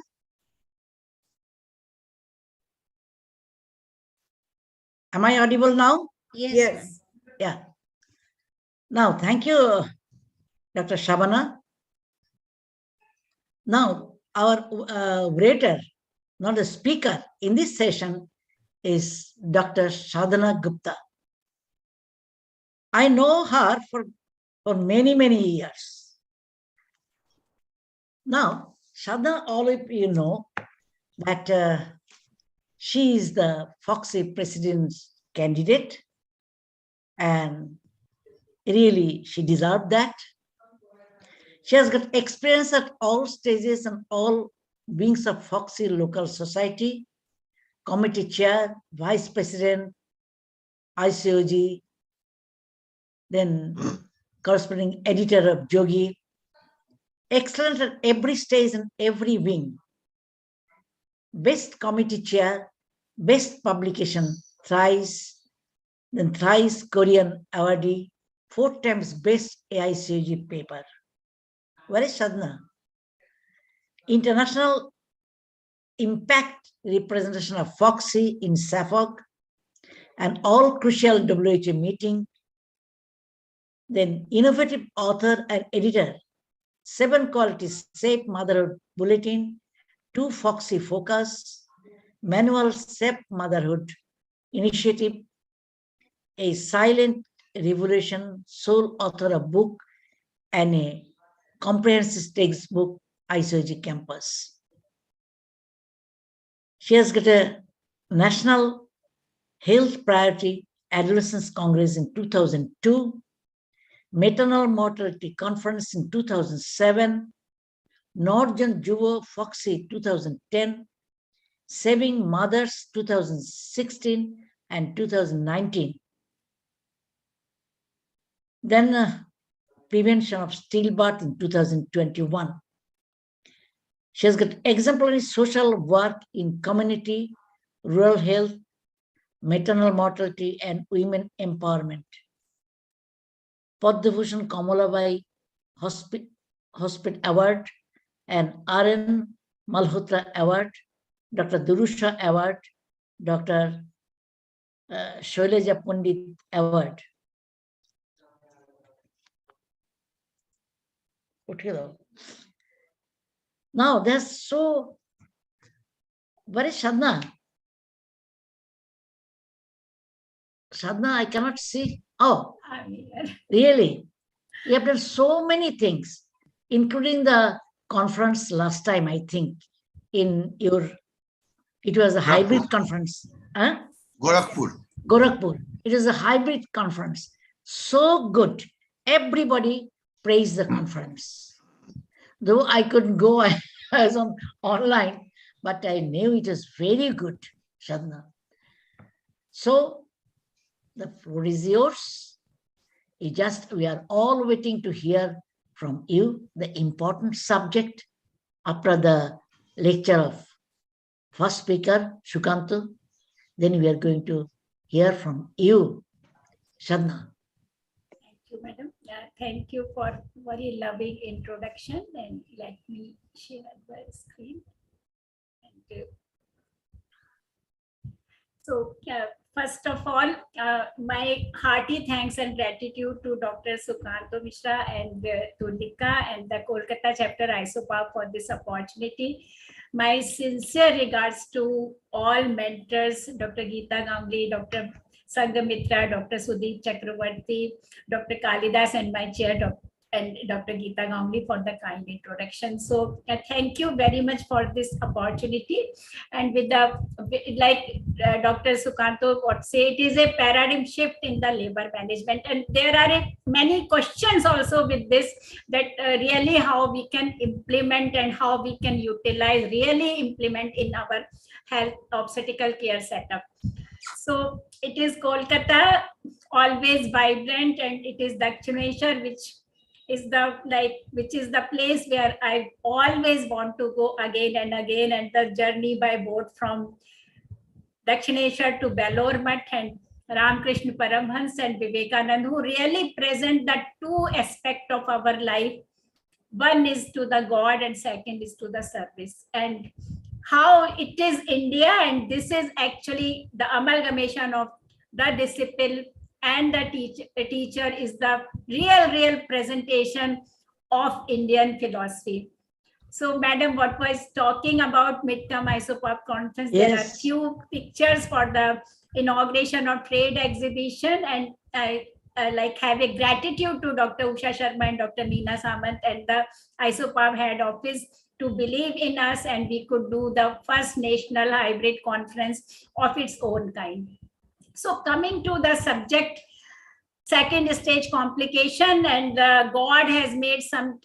Am I audible now? Yes. Yeah. Now, thank you, Dr. Shabana. Now, our orator, not the speaker in this session, is Dr. Sadhana Gupta. I know her for many, many years. Now, Sadhana, all of you know that she is the FOXI president's candidate, and really, she deserved that. She has got experience at all stages and all wings of FOXI local society, committee chair, vice president, ICOG, then corresponding editor of Jogi. Excellent at every stage and every wing. Best committee chair, best publication, thrice Korean awardee, 4 times best AICOG paper. Where is Sadhana? International impact representation of FOXI in SAFOG and all crucial WHO meeting. Then innovative author and editor, 7 quality safe motherhood bulletin, 2 FOXI focus, manual safe motherhood initiative, a silent Revolution, sole author of book and a comprehensive textbook, ISOG Campus. She has got a National Health Priority Adolescents Congress in 2002, Maternal Mortality Conference in 2007, Northern Juvo Foxy 2010, Saving Mothers 2016 and 2019. Then prevention of stillbirth in 2021. She has got exemplary social work in community, rural health, maternal mortality, and women empowerment. Padma Bhushan Kamalabai Hospital Award and R.N. Malhotra Award, Dr. Durusha Award, Dr. Shailaja Pandit Award. Now there's so, where is Shadna? Shadna, I cannot see. Oh, really? You have done so many things, including the conference last time, I think, in your, it was a hybrid conference. Huh? Gorakhpur. It is a hybrid conference. So good. Everybody praised the conference. Though I couldn't go, I was online, but I knew it was very good, Shadna. So the floor is yours. We are all waiting to hear from you the important subject after the lecture of first speaker, Sukanta. Then we are going to hear from you, Shadna. Thank you, madam. Thank you for very loving introduction, and let me share the screen. And, so, first of all, my hearty thanks and gratitude to Dr. Sukanta Mishra and to Nika and the Kolkata chapter Isoparb for this opportunity. My sincere regards to all mentors, Dr. Geeta Ganguly, Dr. Sangamitra, Dr. Sudeep Chakravarti, Dr. Kalidas, and my chair, Dr. Geeta Ganguly, for the kind introduction. So thank you very much for this opportunity. And with the, like Dr. Sukanta would say, it is a paradigm shift in the labor management. And there are many questions also with this, that really how we can implement and how we can utilize, really implement in our health obstetrical care setup. So it is Kolkata, always vibrant, and it is Dakshineshwar, which is the place where I always want to go again and again. And the journey by boat from Dakshineshwar to Belor Math and Ramakrishna Paramhans and Vivekanand, who really present the two aspects of our life. One is to the God and second is to the service. And how it is India, and this is actually the amalgamation of the disciple and the teacher is the real presentation of Indian philosophy. So, madam, what was talking about midterm Isoparb conference, yes. There are few pictures for the inauguration of trade exhibition, and I like have a gratitude to Dr. Usha Sharma and Dr. Neena Samant and the Isoparb head office to believe in us, and we could do the first national hybrid conference of its own kind. So coming to the subject, second stage complication, and God has made some,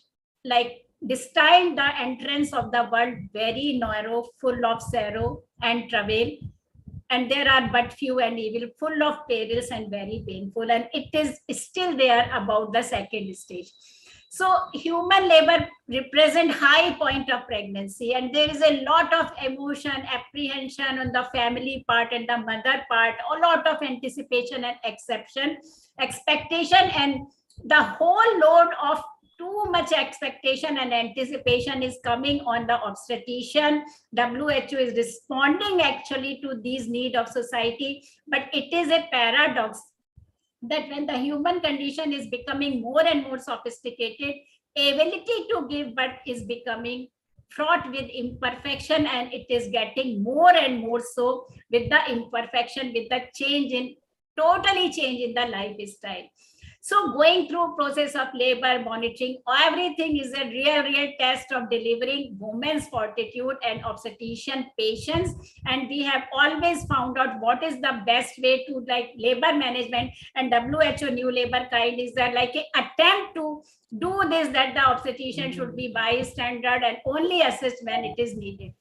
like, destined the entrance of the world very narrow, full of sorrow and travail. And there are but few and evil, full of perils and very painful. And it is still there about the second stage. So human labor represent high point of pregnancy, and there is a lot of emotion, apprehension on the family part and the mother part, a lot of anticipation and expectation, and the whole load of too much expectation and anticipation is coming on the obstetrician. WHO is responding actually to these needs of society, but it is a paradox that when the human condition is becoming more and more sophisticated, ability to give birth is becoming fraught with imperfection, and it is getting more and more so with the imperfection, with the change in totally change in the lifestyle. So going through process of labor monitoring, everything is a real test of delivering women's fortitude and obstetrician patience. And we have always found out what is the best way to like labor management, and WHO new labor guide is that like an attempt to do this, that the obstetrician should be bystander and only assist when it is needed.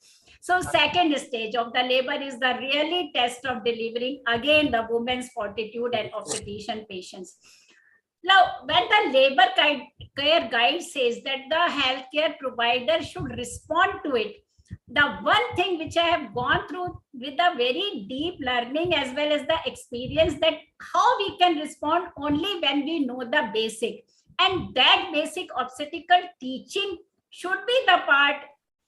So second stage of the labor is the really test of delivering again the women's fortitude and obstetrician patience. Now, when the labor care guide says that the healthcare provider should respond to it, the one thing which I have gone through with a very deep learning as well as the experience, that how we can respond only when we know the basic, and that basic obstetrical teaching should be the part,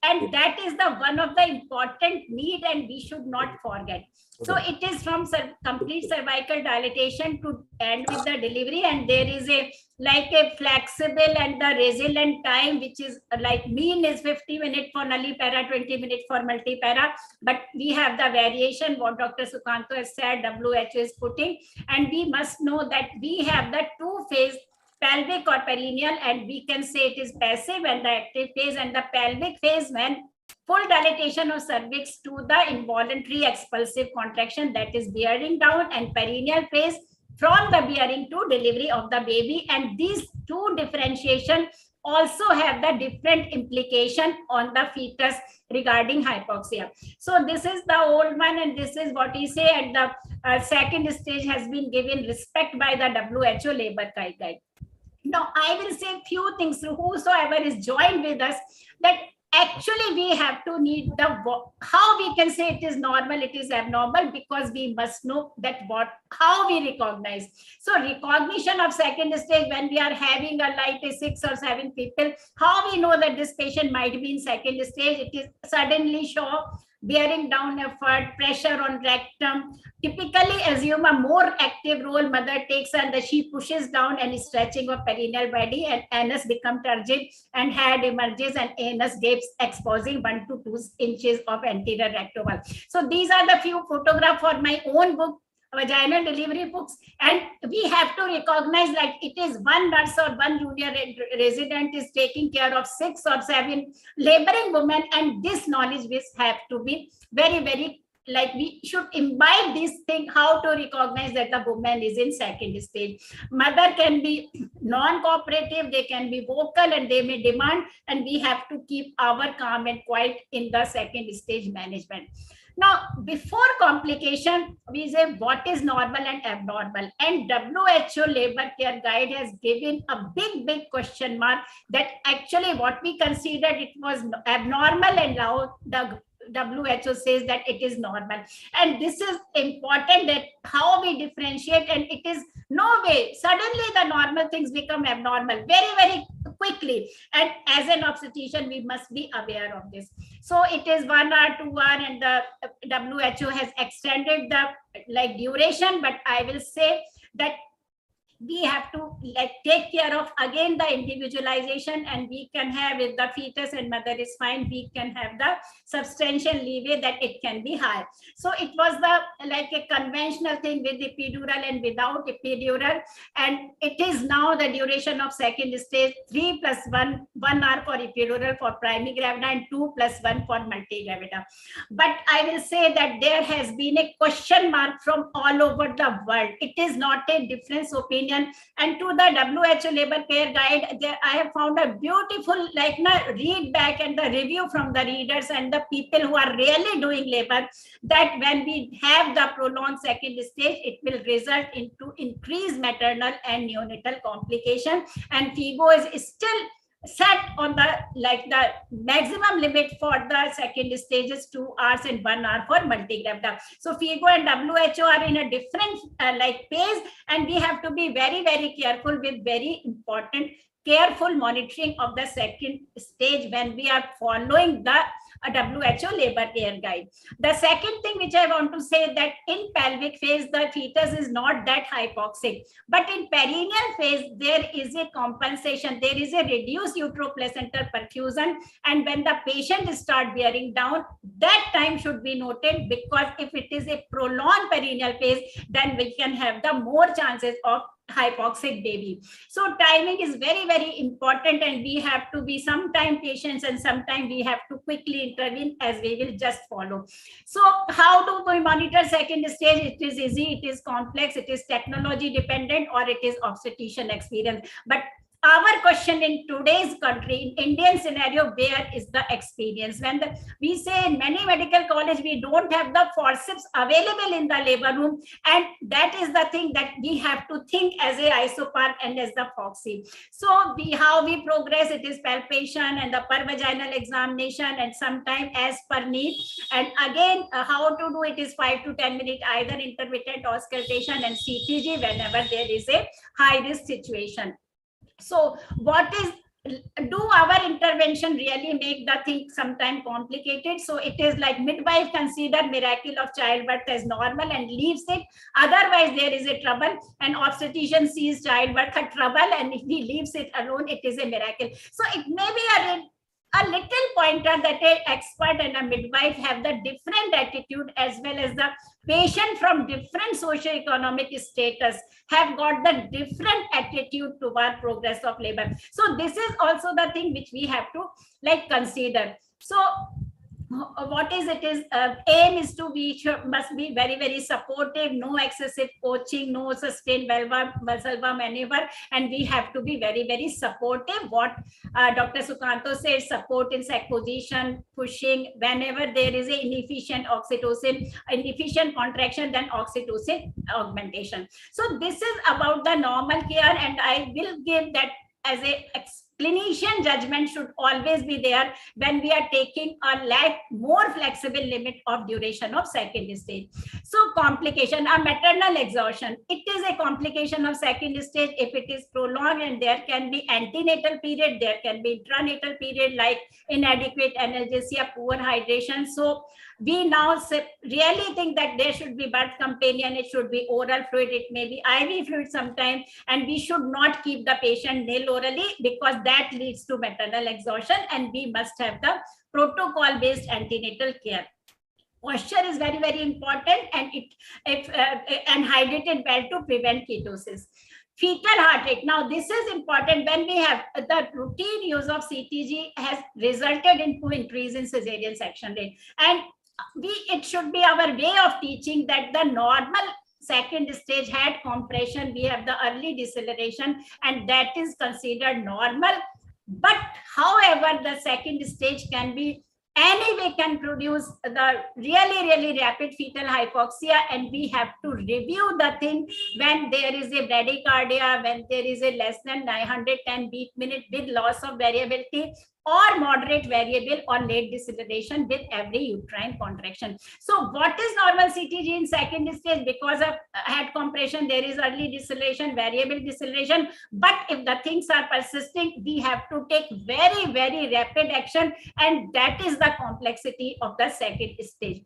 and that is the one of the important need, and we should not forget. So it is from complete cervical dilatation to end with the delivery, and there is a like a flexible and the resilient time, which is like mean is 50 minutes for nullipara, 20 minutes for multipara, but we have the variation what Dr. Sukanto has said, WHO is putting, and we must know that we have the two phase, pelvic or perineal, and we can say it is passive and the active phase, and the pelvic phase when full dilatation of cervix to the involuntary expulsive contraction, that is bearing down, and perineal phase from the bearing to delivery of the baby. And these two differentiation also have the different implication on the fetus regarding hypoxia. So this is the old one, and this is what he say, and the second stage has been given respect by the WHO labor guide. Now, I will say few things to whosoever is joined with us, that actually we have to need the how we can say it is normal, it is abnormal, because we must know that how we recognize. So recognition of second stage, when we are having a like 6 or 7 people, how we know that this patient might be in second stage? It is suddenly show bearing down effort, pressure on rectum. Typically assume a more active role mother takes, and she pushes down and stretching of perineal body, and anus become turgid and head emerges and anus gapes, exposing 1 to 2 inches of anterior rectal wall. So these are the few photographs for my own book, vaginal delivery books, and we have to recognize like it is one nurse or one junior resident is taking care of 6 or 7 laboring women, and this knowledge will have to be very like we should imbibe this thing, how to recognize that the woman is in second stage. Mother can be non-cooperative, they can be vocal, and they may demand, and we have to keep our calm and quiet in the second stage management. Now, before complication, we say what is normal and abnormal, and WHO labor care guide has given a big question mark, that actually what we considered it was abnormal, and now the WHO says that it is normal. And this is important, that how we differentiate, and it is no way suddenly the normal things become abnormal very quickly, and as an obstetrician we must be aware of this. So it is 1 hour, 2 hour, and the WHO has extended the like duration, but I will say that we have to like take care of again the individualization, and we can have, if the fetus and mother is fine, we can have the substantial leeway that it can be high. So it was the like a conventional thing with epidural and without epidural, and it is now the duration of second stage 3 + 1 hour for epidural for primigravida, and 2 + 1 for multigravida. But I will say that there has been a question mark from all over the world. It is not a difference opinion. And to the WHO labor care guide, I have found a beautiful like read back and the review from the readers and the people who are really doing labor, that when we have the prolonged second stage, it will result into increased maternal and neonatal complication, and FIGO is still set on the like the maximum limit for the second stages 2 hours and 1 hour for multigravida. So FIGO and WHO are in a different like phase, and we have to be very careful with very important careful monitoring of the second stage when we are following the a WHO labor care guide. The second thing which I want to say, that in pelvic phase, the fetus is not that hypoxic, but in perineal phase, there is a compensation, there is a reduced uteroplacental perfusion, and when the patient start bearing down, that time should be noted, because if it is a prolonged perineal phase, then we can have the more chances of hypoxic baby. So timing is very, very important, and we have to be sometime patient and sometime we have to quickly intervene, as we will just follow. So how do we monitor second stage? It is easy, it is complex, it is technology dependent, or it is obstetrician experience. But our question in today's country, in Indian scenario, where is the experience? When we say in many medical colleges, we don't have the forceps available in the labor room, and that is the thing that we have to think as a Isoparb and as the Foxy. So how we progress, it is palpation and the per vaginal examination, and sometime as per need. And again, how to do it is 5 to 10 minutes, either intermittent auscultation and CTG whenever there is a high risk situation. So what is, do our intervention really make the thing sometimes complicated? So it is like midwife consider miracle of childbirth as normal and leaves it, otherwise there is a trouble, and obstetrician sees childbirth a trouble, and if he leaves it alone, it is a miracle. So it may be a little pointer that an expert and a midwife have the different attitude, as well as the patient from different socioeconomic status have got the different attitude toward progress of labor. So this is also the thing which we have to like consider. So what is it is aim is to be must be very, very supportive, no excessive coaching, no sustained vulva maneuver, and we have to be very, very supportive. What Dr. Sukanto said, support in sac position, pushing whenever there is a inefficient oxytocin, inefficient contraction, then oxytocin augmentation. So this is about the normal care, and I will give that as a clinician judgment should always be there when we are taking a more flexible limit of duration of second stage. So complication, a maternal exhaustion, it is a complication of second stage if it is prolonged, and there can be antenatal period, there can be intranatal period like inadequate analgesia, poor hydration. So we now really think that there should be birth companion, it should be oral fluid, it may be IV fluid sometimes, and we should not keep the patient nil orally, because that leads to maternal exhaustion, and we must have the protocol based antenatal care. Posture is very, very important, and and hydrated well to prevent ketosis. Fetal heart rate. Now, this is important when we have the routine use of CTG has resulted into increase in cesarean section rate, and it should be our way of teaching that the normal second stage had compression, we have the early deceleration, and that is considered normal. But however, the second stage can be anyway can produce the really, really rapid fetal hypoxia, and we have to review the thing when there is a bradycardia, when there is a less than 910 beat minute with loss of variability, or moderate variable or late deceleration with every uterine contraction. So what is normal CTG in second stage? Because of head compression, there is early deceleration, variable deceleration. But if the things are persisting, we have to take very, very rapid action, and that is the complexity of the second stage.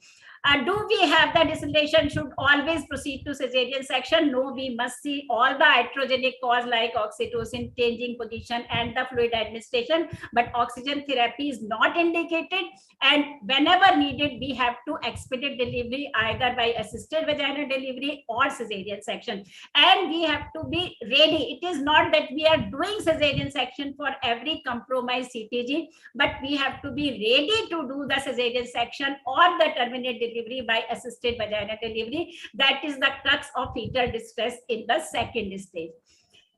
Do we have the deceleration should always proceed to cesarean section? No, we must see all the iatrogenic cause like oxytocin, changing position, and the fluid administration, but oxygen therapy is not indicated, and whenever needed, we have to expedite delivery either by assisted vaginal delivery or cesarean section, and we have to be ready. It is not that we are doing cesarean section for every compromised CTG, but we have to be ready to do the cesarean section or the terminate delivery by assisted vaginal delivery. That is the crux of fetal distress in the second stage.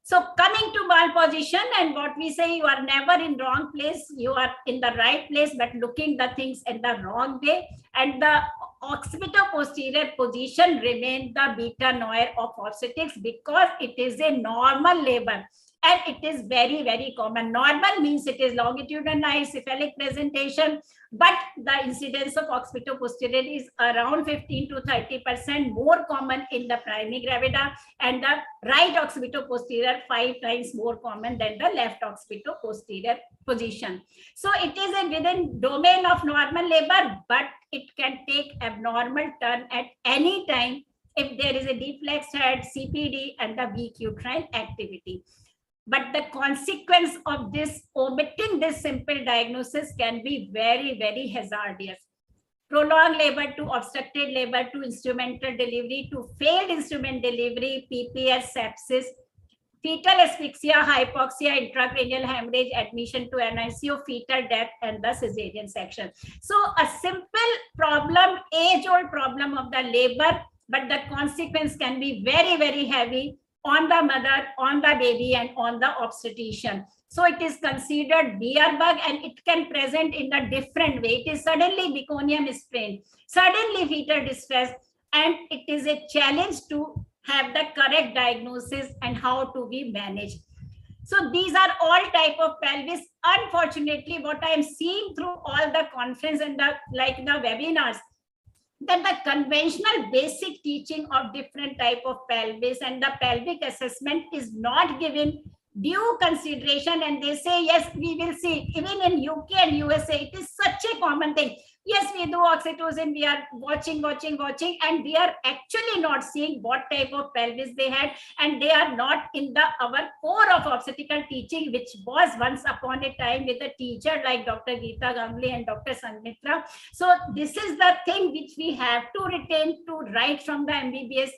So coming to malposition, and what we say, you are never in wrong place, you are in the right place, but looking the things in the wrong way, and the occipito-posterior position remain the beta noir of obstetrics, because it is a normal labor. and it is very, very common. Normal means it is longitudinal cephalic presentation, but the incidence of occipito-posterior is around 15 to 30% more common in the primary gravida, and the right occipito-posterior 5 times more common than the left occipito-posterior position. So it is a within domain of normal labor, but it can take abnormal turn at any time if there is a deflexed head, CPD, and the weak uterine activity. But the consequence of this, omitting this simple diagnosis, can be very, very hazardous. Prolonged labor to obstructed labor to instrumental delivery to failed instrument delivery, PPS, sepsis, fetal asphyxia, hypoxia, intracranial hemorrhage, admission to NICU, fetal death, and the cesarean section. So a simple problem, age-old problem of the labor, but the consequence can be very, very heavy on the mother, on the baby, and on the obstetrician. So it is considered beer bug, and it can present in a different way. It is suddenly meconium sprain, suddenly fetal distress, and it is a challenge to have the correct diagnosis and how to be managed. So these are all type of pelvis. Unfortunately, what I am seeing through all the conference and the webinars, that the conventional basic teaching of different type of pelvis and the pelvic assessment is not given due consideration, and they say, yes, we will see. Even in UK and USA, it is such a common thing. Yes, we do oxytocin, we are watching, and we are actually not seeing what type of pelvis they had, and they are not in our core of obstetrical teaching, which was once upon a time with a teacher like Dr. Geeta Ganguly and Dr. Sanmitra. So this is the thing which we have to retain to right from the MBBS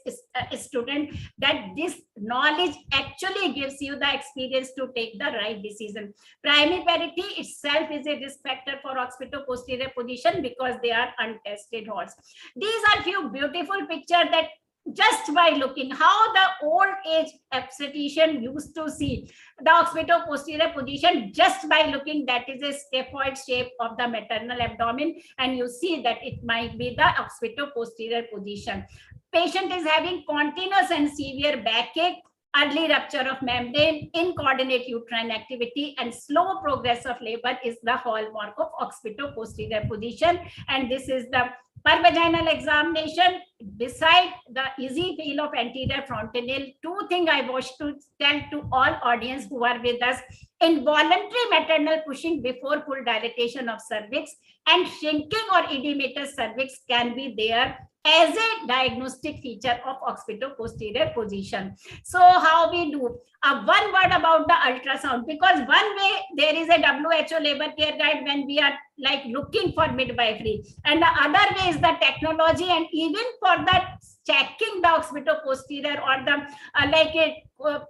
student, that this knowledge actually gives you the experience to take the right decision. Primary parity itself is a risk factor for occipito-posterior position because they are untested horse. These are few beautiful pictures that just by looking how the old age obstetrician used to see the occipito-posterior position, just by looking, that is a scaphoid shape of the maternal abdomen, and you see that it might be the occipito-posterior position. Patient is having continuous and severe backache, early rupture of membrane, incoordinate uterine activity, and slow progress of labor is the hallmark of occipito-posterior position. And this is the per vaginal examination. Beside the easy feel of anterior frontal, two things I wish to tell to all audience who are with us: involuntary maternal pushing before full dilatation of cervix, and shrinking or edematous cervix can be there as a diagnostic feature of occipito-posterior position. So how we do? One word about the ultrasound, because one way there is a WHO labor care guide when we are looking for midwifery, and the other way is the technology, and even for that checking the occipito-posterior or the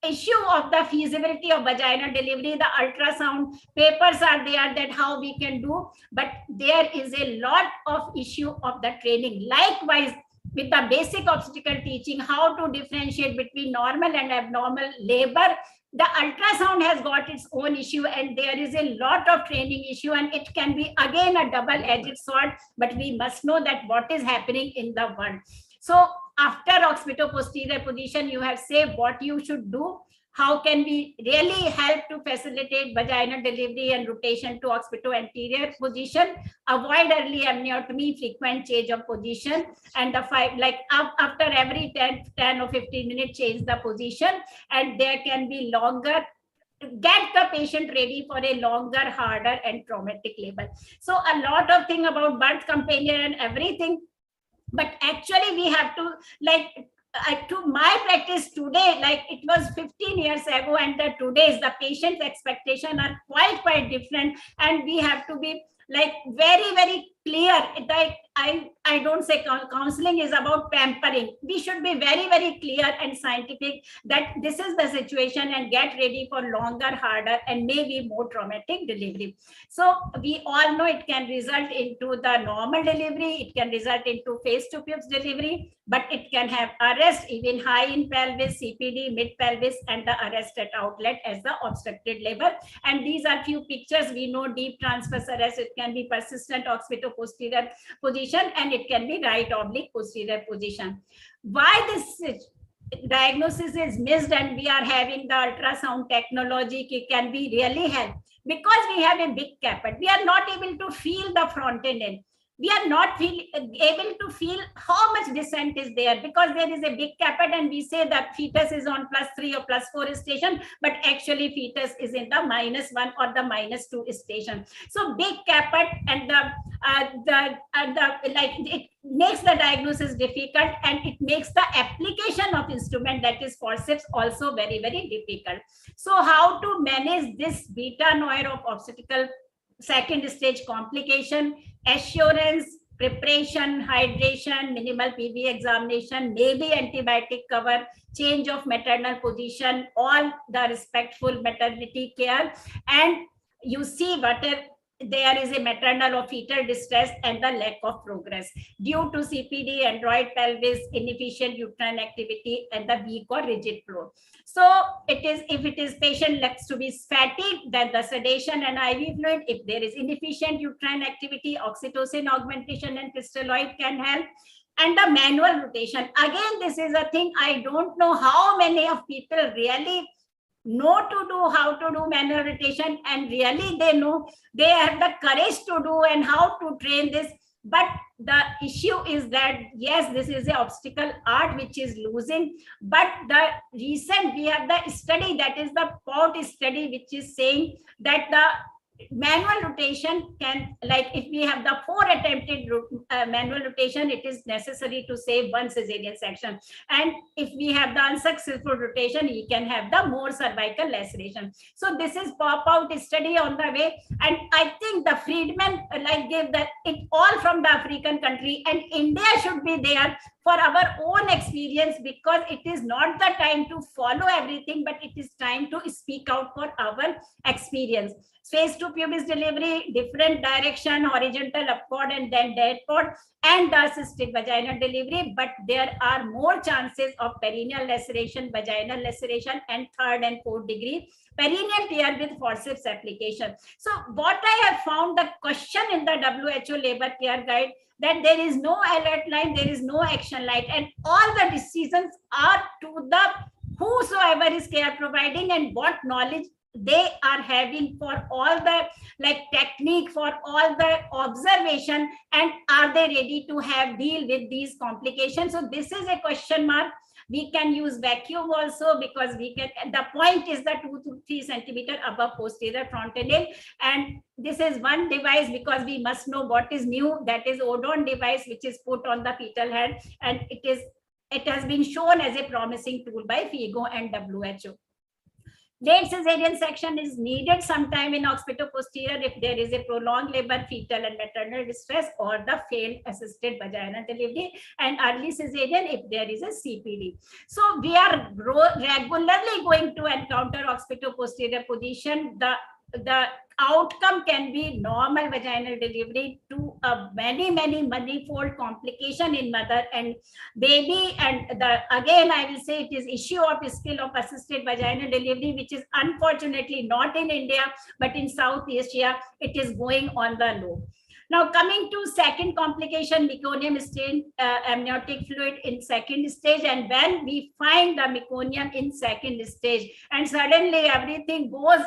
issue of the feasibility of vaginal delivery, the ultrasound papers are there that how we can do, but there is a lot of issue of the training. Likewise, with the basic obstetrical teaching, how to differentiate between normal and abnormal labor, the ultrasound has got its own issue, and there is a lot of training issue, and it can be again a double-edged sword, but we must know that what is happening in the world. So after occipito-posterior position, you have said what you should do. How can we really help to facilitate vaginal delivery and rotation to occipito-anterior position? Avoid early amniotomy, frequent change of position, and the after every 10 or 15 minutes, change the position, and there can be longer. Get the patient ready for a longer, harder, and traumatic labor. So a lot of thing about birth companion and everything. But actually we have to to my practice today, it was 15 years ago, and today's the patient's expectation are quite different, and we have to be very, very clear. I don't say counseling is about pampering. We should be very, very clear and scientific that this is the situation, and get ready for longer, harder, and maybe more traumatic delivery. So we all know it can result into the normal delivery, it can result into face to pubes delivery, but it can have arrest, even high in pelvis, CPD, mid pelvis, and the arrest at outlet as the obstructed labor. And these are few pictures. We know deep transverse arrest, it can be persistent occipito-posterior position, and it can be right oblique posterior position. Why this diagnosis is missed and we are having the ultrasound technology, can we really help? Because we have a big caput, we are not able to feel the frontal end. We are not able to feel how much descent is there, because there is a big caput and we say that fetus is on +3 or +4 station, but actually fetus is in the -1 or the -2 station. So big caput and it makes the diagnosis difficult, and it makes the application of instrument, that is forceps, also very, very difficult. So how to manage this beta noir of obstetrical second stage complication? Assurance, preparation, hydration, minimal PV examination, maybe antibiotic cover, change of maternal position, all the respectful maternity care, and you see whatever there is a maternal or fetal distress and the lack of progress due to CPD, android pelvis, inefficient uterine activity, and the weak or rigid floor. So it is, if it is patient likes to be fatigued, then the sedation and IV fluid. If there is inefficient uterine activity, oxytocin augmentation and crystalloid can help. And the manual rotation. Again, this is a thing I don't know how many of people really know to do, how to do manual rotation, and really they know, they have the courage to do and how to train this. But the issue is that, yes, this is the obstacle art which is losing. But the recent, we have the study, that is the POUT study, which is saying that the manual rotation can, like if we have the 4 attempted manual rotation, it is necessary to save 1 cesarean section. And if we have the unsuccessful rotation, we can have the more cervical laceration. So this is pop-out study on the way. And I think the Friedman like gave that it all from the African country, and India should be there for our own experience, because it is not the time to follow everything, but it is time to speak out for our experience. Phase 2 pubis delivery, different direction, horizontal upward and then downward, and the assisted vaginal delivery. But there are more chances of perineal laceration, vaginal laceration, and 3rd and 4th degree perineal tear with forceps application. So what I have found, the question in the WHO labor care guide, that there is no alert line, there is no action line, and all the decisions are to the whosoever is care providing and what knowledge they are having for all the like technique, for all the observation, and are they ready to have deal with these complications. So this is a question mark. We can use vacuum also, because we can, the point is the 2 to 3 centimeter above posterior frontal nail. And this is one device, because we must know what is new, that is Odon device, which is put on the fetal head, and it has been shown as a promising tool by FIGO and WHO. Late cesarean section is needed sometime in occipito-posterior if there is a prolonged labor, fetal and maternal distress, or the failed assisted vaginal delivery, and early cesarean if there is a CPD. So we are regularly going to encounter occipito-posterior position. The outcome can be normal vaginal delivery to a manifold complication in mother and baby. And again, I will say it is issue of skill of assisted vaginal delivery, which is unfortunately not in India, but in South Asia, it is going on the low. Now coming to second complication, meconium stained amniotic fluid in second stage. And when we find the meconium in second stage, and suddenly everything goes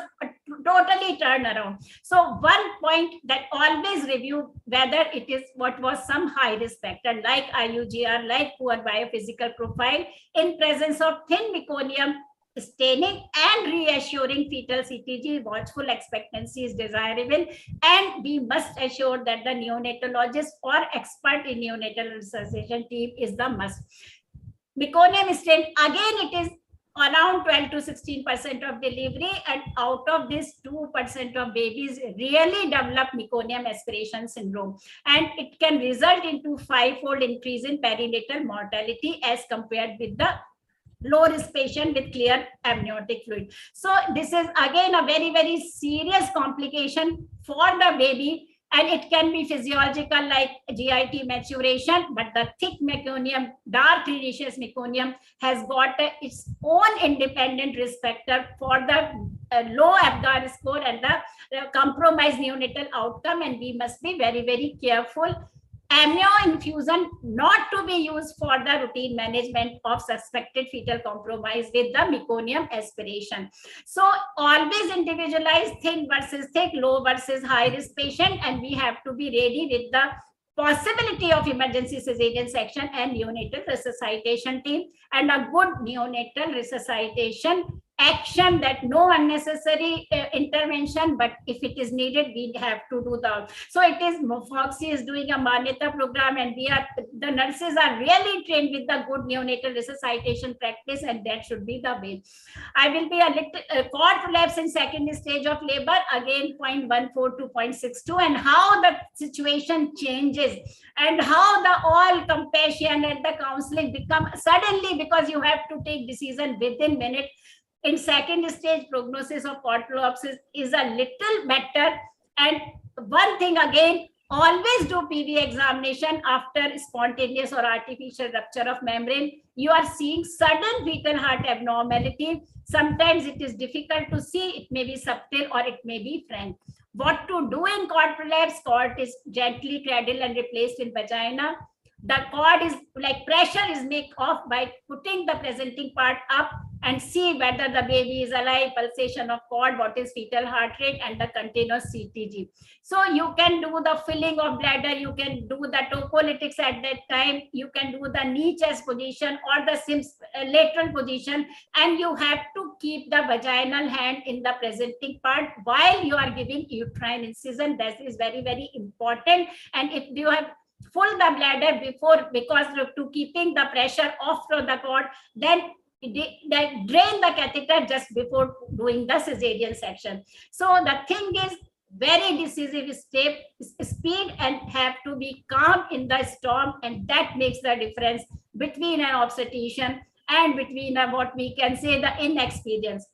totally turn around. So one point that always review whether it is what was some high risk factor like IUGR, like poor biophysical profile, in presence of thin meconium, staining and reassuring fetal CTG, watchful expectancy is desirable, and we must assure that the neonatologist or expert in neonatal resuscitation team is the must. Meconium stain, again, it is around 12 to 16% of delivery, and out of this 2% of babies really develop meconium aspiration syndrome, and it can result into 5-fold increase in perinatal mortality as compared with the low risk patient with clear amniotic fluid. So this is again a very serious complication for the baby, and it can be physiological like GIT maturation, but the thick meconium, dark radiaceous meconium has got its own independent risk factor for the low ABGAR score and the compromised neonatal outcome, and we must be very careful amnio infusion not to be used for the routine management of suspected fetal compromise with the meconium aspiration. So always individualize thin versus thick, low versus high risk patient, and we have to be ready with the possibility of emergency cesarean section and neonatal resuscitation team, and a good neonatal resuscitation action, that no unnecessary intervention, but if it is needed, we have to do the. So it is Foxy is doing a Manyata program, and the nurses are really trained with the good neonatal resuscitation practice, and that should be the way. I will be a little cord prolapse in second stage of labor, again 0.14 to 0.62, and how the situation changes, and how the all compassion and the counseling become suddenly, because you have to take decision within minute. In second stage, prognosis of cord prolapse is a little better. And one thing again, always do PV examination after spontaneous or artificial rupture of membrane. You are seeing sudden fetal heart abnormality. Sometimes it is difficult to see. It may be subtle or it may be frank. What to do in cord prolapse? Cord is gently cradled and replaced in vagina. The cord is like pressure is made off by putting the presenting part up, and see whether the baby is alive, pulsation of cord, what is fetal heart rate, and the continuous CTG. So you can do the filling of bladder, you can do the tocolytics at that time, you can do the knee chest position or the lateral position, and you have to keep the vaginal hand in the presenting part while you are giving uterine incision. That is very, very important. And if you have full the bladder before, because to keeping the pressure off from the cord, then they drain the catheter just before doing the cesarean section. So the thing is very decisive step, speed, and have to be calm in the storm, and that makes the difference between an obstetrician and between what we can say the inexperience.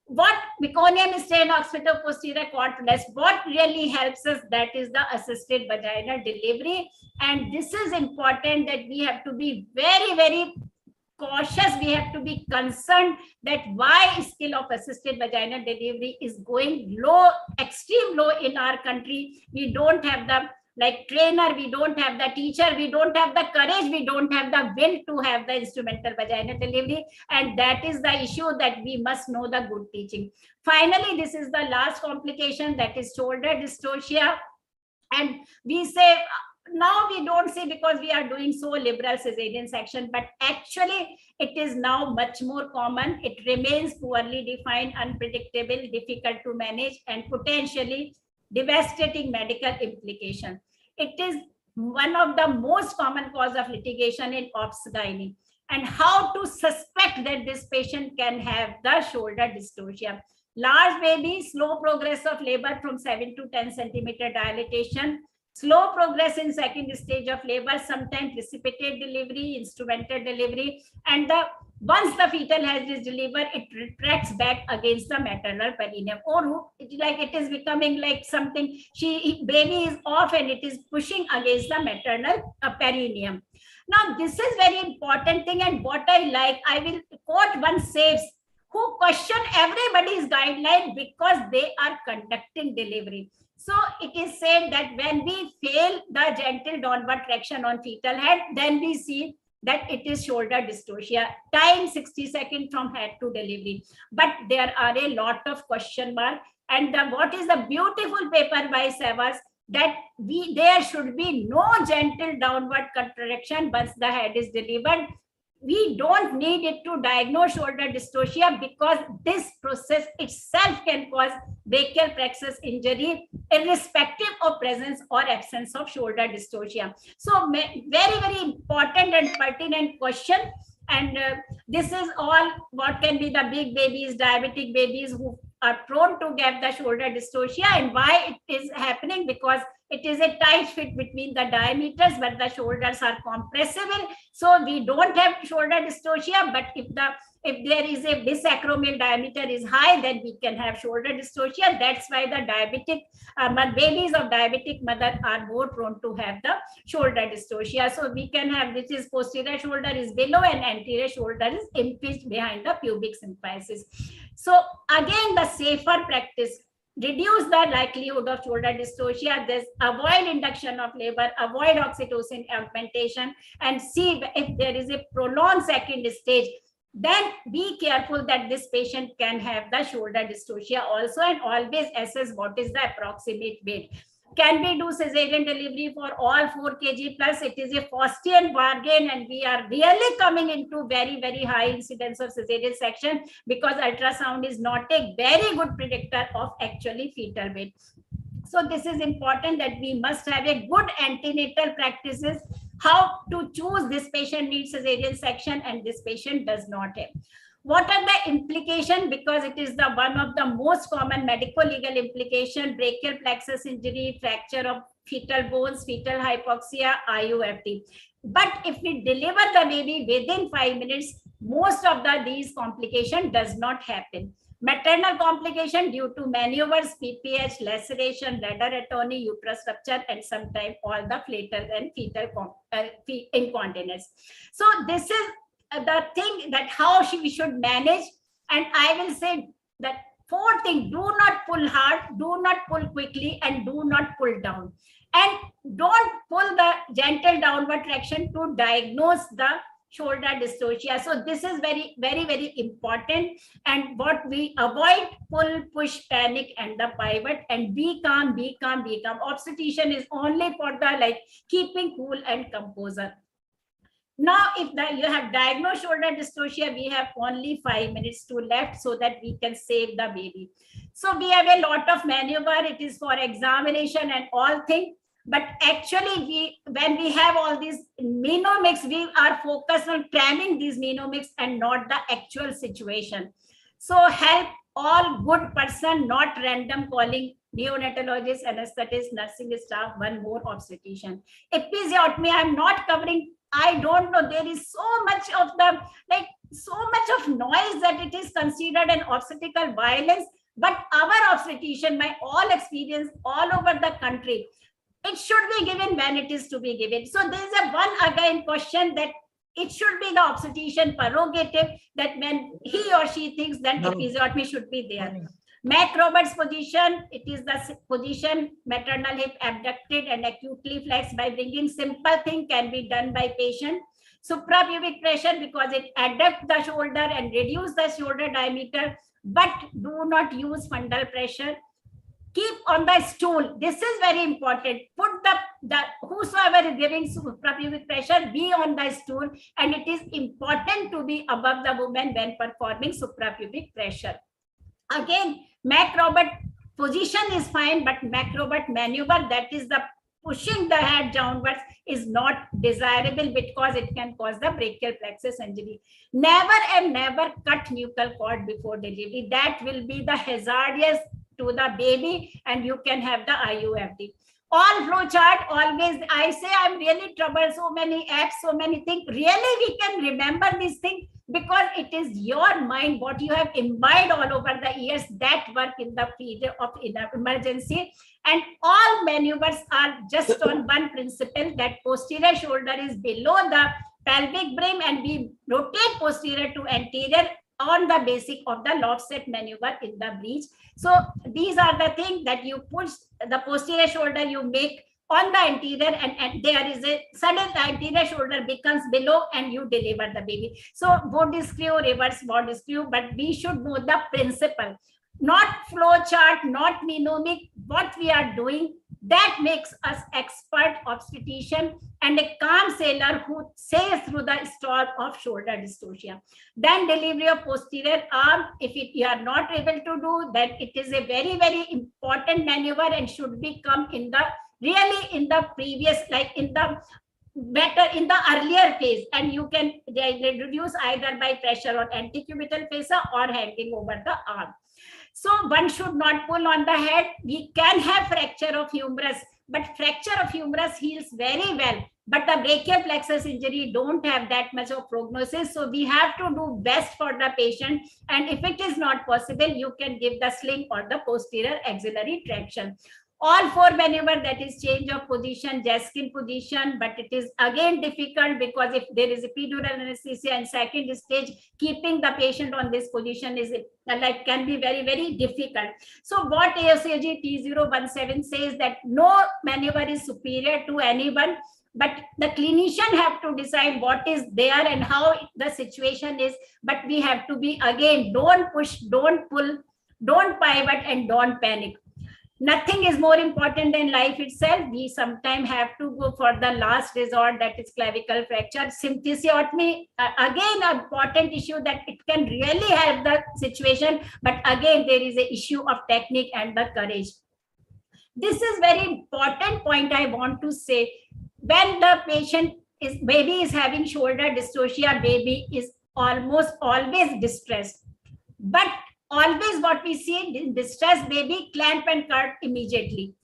What meconium stain occipito-posterior cord prolapse, what really helps us, that is the assisted vaginal delivery. And this is important, that we have to be very, very cautious. We have to be concerned that why skill of assisted vaginal delivery is going low, extreme low in our country. We don't have the trainer, we don't have the teacher, we don't have the courage, we don't have the will to have the instrumental vaginal delivery, and that is the issue, that we must know the good teaching. Finally, this is the last complication, that is shoulder dystocia. And we say now we don't say because we are doing so liberal cesarean section, but actually it is now much more common. It remains poorly defined, unpredictable, difficult to manage, and potentially devastating medical implication. It is one of the most common cause of litigation in obs-gynae. And how to suspect that this patient can have the shoulder dystocia. Large baby, slow progress of labor from 7 to 10 centimeter dilatation, slow progress in second stage of labor, sometimes precipitate delivery, instrumental delivery, and once the fetal has is delivered, it retracts back against the maternal perineum, or it is becoming like something, baby is off and it is pushing against the maternal perineum. Now, this is very important thing, and what I like, I will quote one saves who question everybody's guideline because they are conducting delivery. So it is said that when we fail the gentle downward traction on fetal head, then we see that it is shoulder dystocia. Time 60 seconds from head to delivery. But there are a lot of question mark. And what is the beautiful paper by Savas, that there should be no gentle downward contraction once the head is delivered. We don't need it to diagnose shoulder dystocia, because this process itself can cause brachial plexus injury irrespective of presence or absence of shoulder dystocia. So very, very important and pertinent question. And this is all what can be the big babies, diabetic babies who are prone to get the shoulder dystocia, and why it is happening, because it is a tight fit between the diameters, but the shoulders are compressible. So we don't have shoulder dystocia, but if there is a bisacromial diameter is high, then we can have shoulder dystocia. That's why the diabetic babies of diabetic mother are more prone to have the shoulder dystocia. So we can have, which is posterior shoulder is below and anterior shoulder is impinged behind the pubic symphysis. So again, the safer practice, reduce the likelihood of shoulder dystocia. There's avoid induction of labor, avoid oxytocin augmentation, and see if there is a prolonged second stage. Then be careful that this patient can have the shoulder dystocia also, and always assess what is the approximate weight. Can we do cesarean delivery for all 4 kg plus? It is a Faustian bargain, and we are really coming into very, very high incidence of cesarean section, because ultrasound is not a very good predictor of actually fetal weight. So this is important, that we must have a good antenatal practices, how to choose this patient needs cesarean section and this patient does not have. What are the implications? Because it is the one of the most common medical legal implication: brachial plexus injury, fracture of fetal bones, fetal hypoxia, IUFT. But if we deliver the baby within 5 minutes, most of these complications does not happen. Maternal complication due to maneuvers, PPH, laceration, bladder atony, uterus rupture, and sometimes all the flatal and fetal incontinence. So this is the thing that how we should manage. And I will say that 4 things: do not pull hard, do not pull quickly, and do not pull down. And don't pull the gentle downward traction to diagnose the shoulder dystocia. So this is very, very, very important. And what we avoid: pull, push, panic, and the pivot, and be calm, be calm, be calm. Obstetrician is only for the keeping cool and composure. Now, if you have diagnosed shoulder dystocia, we have only 5 minutes to left so that we can save the baby. So we have a lot of maneuver. It is for examination and all things. But actually, when we have all these menomics, we are focused on cramming these menomics and not the actual situation. So help all good person, not random calling neonatologist, anesthetist, nursing staff, one more obstetrician. Episiotomy, I'm not covering. I don't know. There is so much of so much of noise that it is considered an obstetrical violence. But our obstetrician, my all experience all over the country, it should be given when it is to be given. So there is a one again question that it should be the obstetrician prerogative that when he or she thinks that episiotomy should be there. Mac Roberts position, it is the position maternal hip abducted and acutely flexed. By bringing simple thing can be done by patient. Suprapubic pressure, because it adducts the shoulder and reduce the shoulder diameter, but do not use fundal pressure. Keep on the stool. This is very important. Put the whosoever is giving suprapubic pressure be on the stool, and it is important to be above the woman when performing suprapubic pressure. Again, Mac Robert position is fine, but Mac Robert maneuver, that is the pushing the head downwards, is not desirable because it can cause the brachial plexus injury. Never and never cut nuchal cord before delivery. That will be the hazardous to the baby, and you can have the IUFT. All flow chart, always I say I'm really troubled, so many apps, so many things. Really, we can remember these things because it is your mind, what you have imbibed all over the years, that work in the field of emergency. And all maneuvers are just on one principle, that posterior shoulder is below the pelvic brim and we rotate posterior to anterior on the basic of the lobset maneuver in the breech. So these are the things that you push the posterior shoulder, you make on the anterior, and there is a sudden anterior shoulder becomes below and you deliver the baby. So body screw, reverse body screw, but we should know the principle, not flow chart, not menomic. What we are doing, that makes us expert obstetrician and a calm sailor who sails through the storm of shoulder dystocia. Then delivery of posterior arm, if you are not able to do, then it is a very, very important maneuver and should become in the really in the previous, like in the better in the earlier phase, and you can reduce either by pressure on antecubital fossa or hanging over the arm. So one should not pull on the head. We can have fracture of humerus, but fracture of humerus heals very well. But the brachial plexus injury don't have that much of prognosis. So we have to do best for the patient. And if it is not possible, you can give the sling or the posterior axillary traction. All four maneuver, that is change of position, Jaskin position, but it is again difficult because if there is epidural anesthesia and second stage, keeping the patient on this position is like can be very, very difficult. So what ASAG T017 says that no maneuver is superior to anyone, but the clinician have to decide what is there and how the situation is. But we have to be, again, don't push, don't pull, don't pivot, and don't panic. Nothing is more important than life itself. We sometimes have to go for the last resort, that is clavicle fracture. Symphysiotomy, again, an important issue that it can really help the situation. But again, there is an issue of technique and the courage. This is very important point I want to say. When the baby is having shoulder dystocia, baby is almost always distressed. But always what we see in distressed baby, clamp and cut immediately.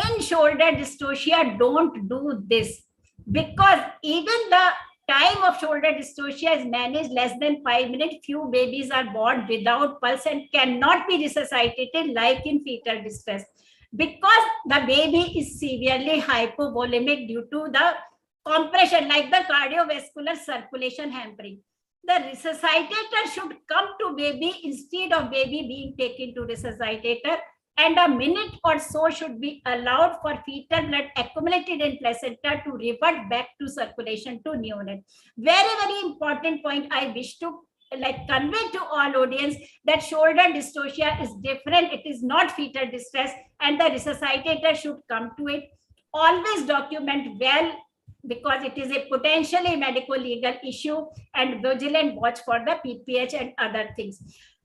In shoulder dystocia, don't do this, because even the time of shoulder dystocia is managed less than 5 minutes. Few babies are born without pulse and cannot be resuscitated like in fetal distress, because the baby is severely hypovolemic due to the compression, like the cardiovascular circulation hampering. The resuscitator should come to baby instead of baby being taken to resuscitator, and a minute or so should be allowed for fetal blood accumulated in placenta to revert back to circulation to neonate. Very, very important point I wish to convey to all audience, that shoulder dystocia is different. It is not fetal distress, and the resuscitator should come to it. Always document well, because it is a potentially medico-legal issue, and vigilant watch for the PPH and other things.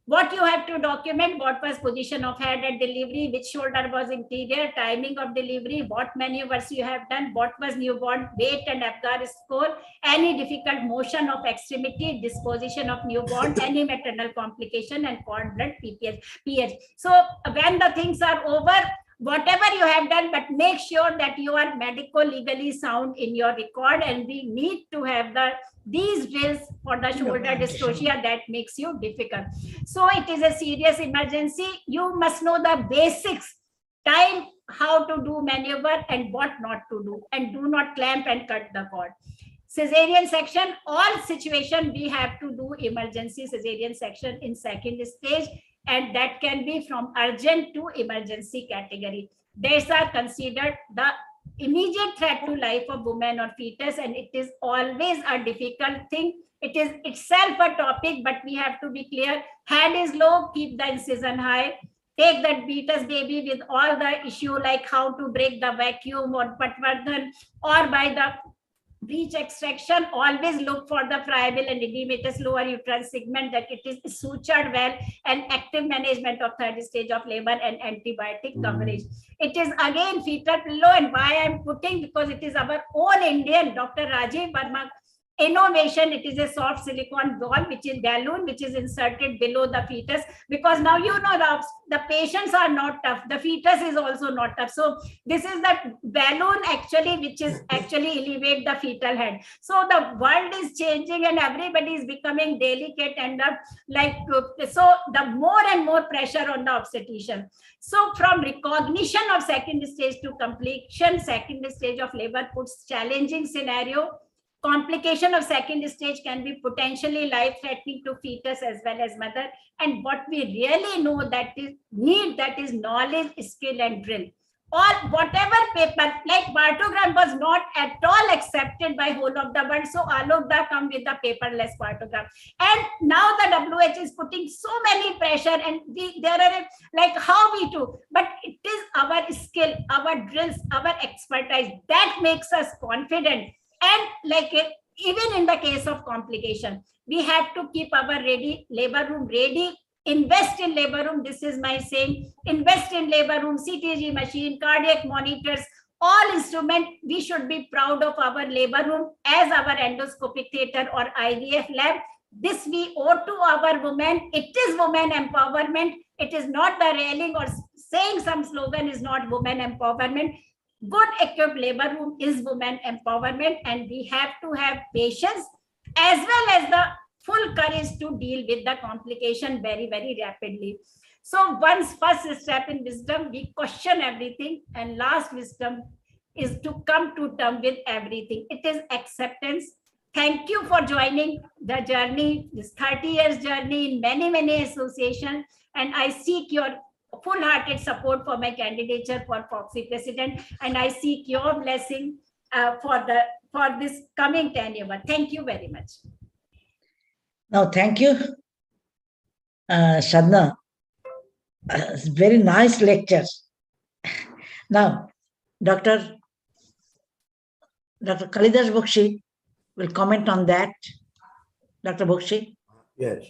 What you have to document: what was position of head at delivery, which shoulder was interior, timing of delivery, what maneuvers you have done, what was newborn weight and Apgar score, any difficult motion of extremity, disposition of newborn, any maternal complication, and cord blood, pH. So when the things are over, whatever you have done, but make sure that you are medico-legally sound in your record, and we need to have these drills for the shoulder dystocia that makes you difficult. So it is a serious emergency. You must know the basics, time, how to do maneuver and what not to do, and do not clamp and cut the cord. Cesarean section, all situation we have to do emergency cesarean section in second stage, and that can be from urgent to emergency category. These are considered the immediate threat to life of woman or fetus, and it is always a difficult thing. It is itself a topic, but we have to be clear. Hand is low, keep the incision high. Take that fetus baby with all the issue like how to break the vacuum or Patwardhan, or by the breech extraction. Always look for the friable and edematous lower uterine segment, that it is sutured well, and active management of third stage of labor and antibiotic coverage. It is again fetal pillow, and why I'm putting, because it is our own Indian Dr. Rajiv Verma innovation. It is a soft silicone ball, which is balloon, which is inserted below the fetus, because now you know the patients are not tough, the fetus is also not tough. So this is the balloon actually, which is actually elevate the fetal head. So the world is changing and everybody is becoming delicate, and so the more and more pressure on the obstetrician. So from recognition of second stage to completion, second stage of labor puts challenging scenario. Complication of second stage can be potentially life-threatening to fetus as well as mother. And what we really know that is knowledge, skill, and drill. Or whatever paper, like partogram was not at all accepted by whole of the world. So Alokda come with the paperless partogram. And now the WHO is putting so many pressure, and there are like how we do. But it is our skill, our drills, our expertise that makes us confident. And even in the case of complication, we have to keep our labor room ready. Invest in labor room. This is my saying. Invest in labor room, CTG machine, cardiac monitors, all instrument. We should be proud of our labor room as our endoscopic theater or IVF lab. This we owe to our women. It is women empowerment. It is not the railing or saying some slogan is not women empowerment. Good equipped labor room is women empowerment, and we have to have patience as well as the full courage to deal with the complication very, very rapidly. So one's first step in wisdom, we question everything, and last wisdom is to come to terms with everything. It is acceptance. Thank you for joining the journey, this 30 years journey in many, many associations. And I seek your full-hearted support for my candidature for Foxy President. And I seek your blessing for this coming tenure. Thank you very much. Now, thank you, Shadna. Very nice lecture. Now, Dr. Kalidas Bokshi will comment on that. Dr. Bokshi. Yes.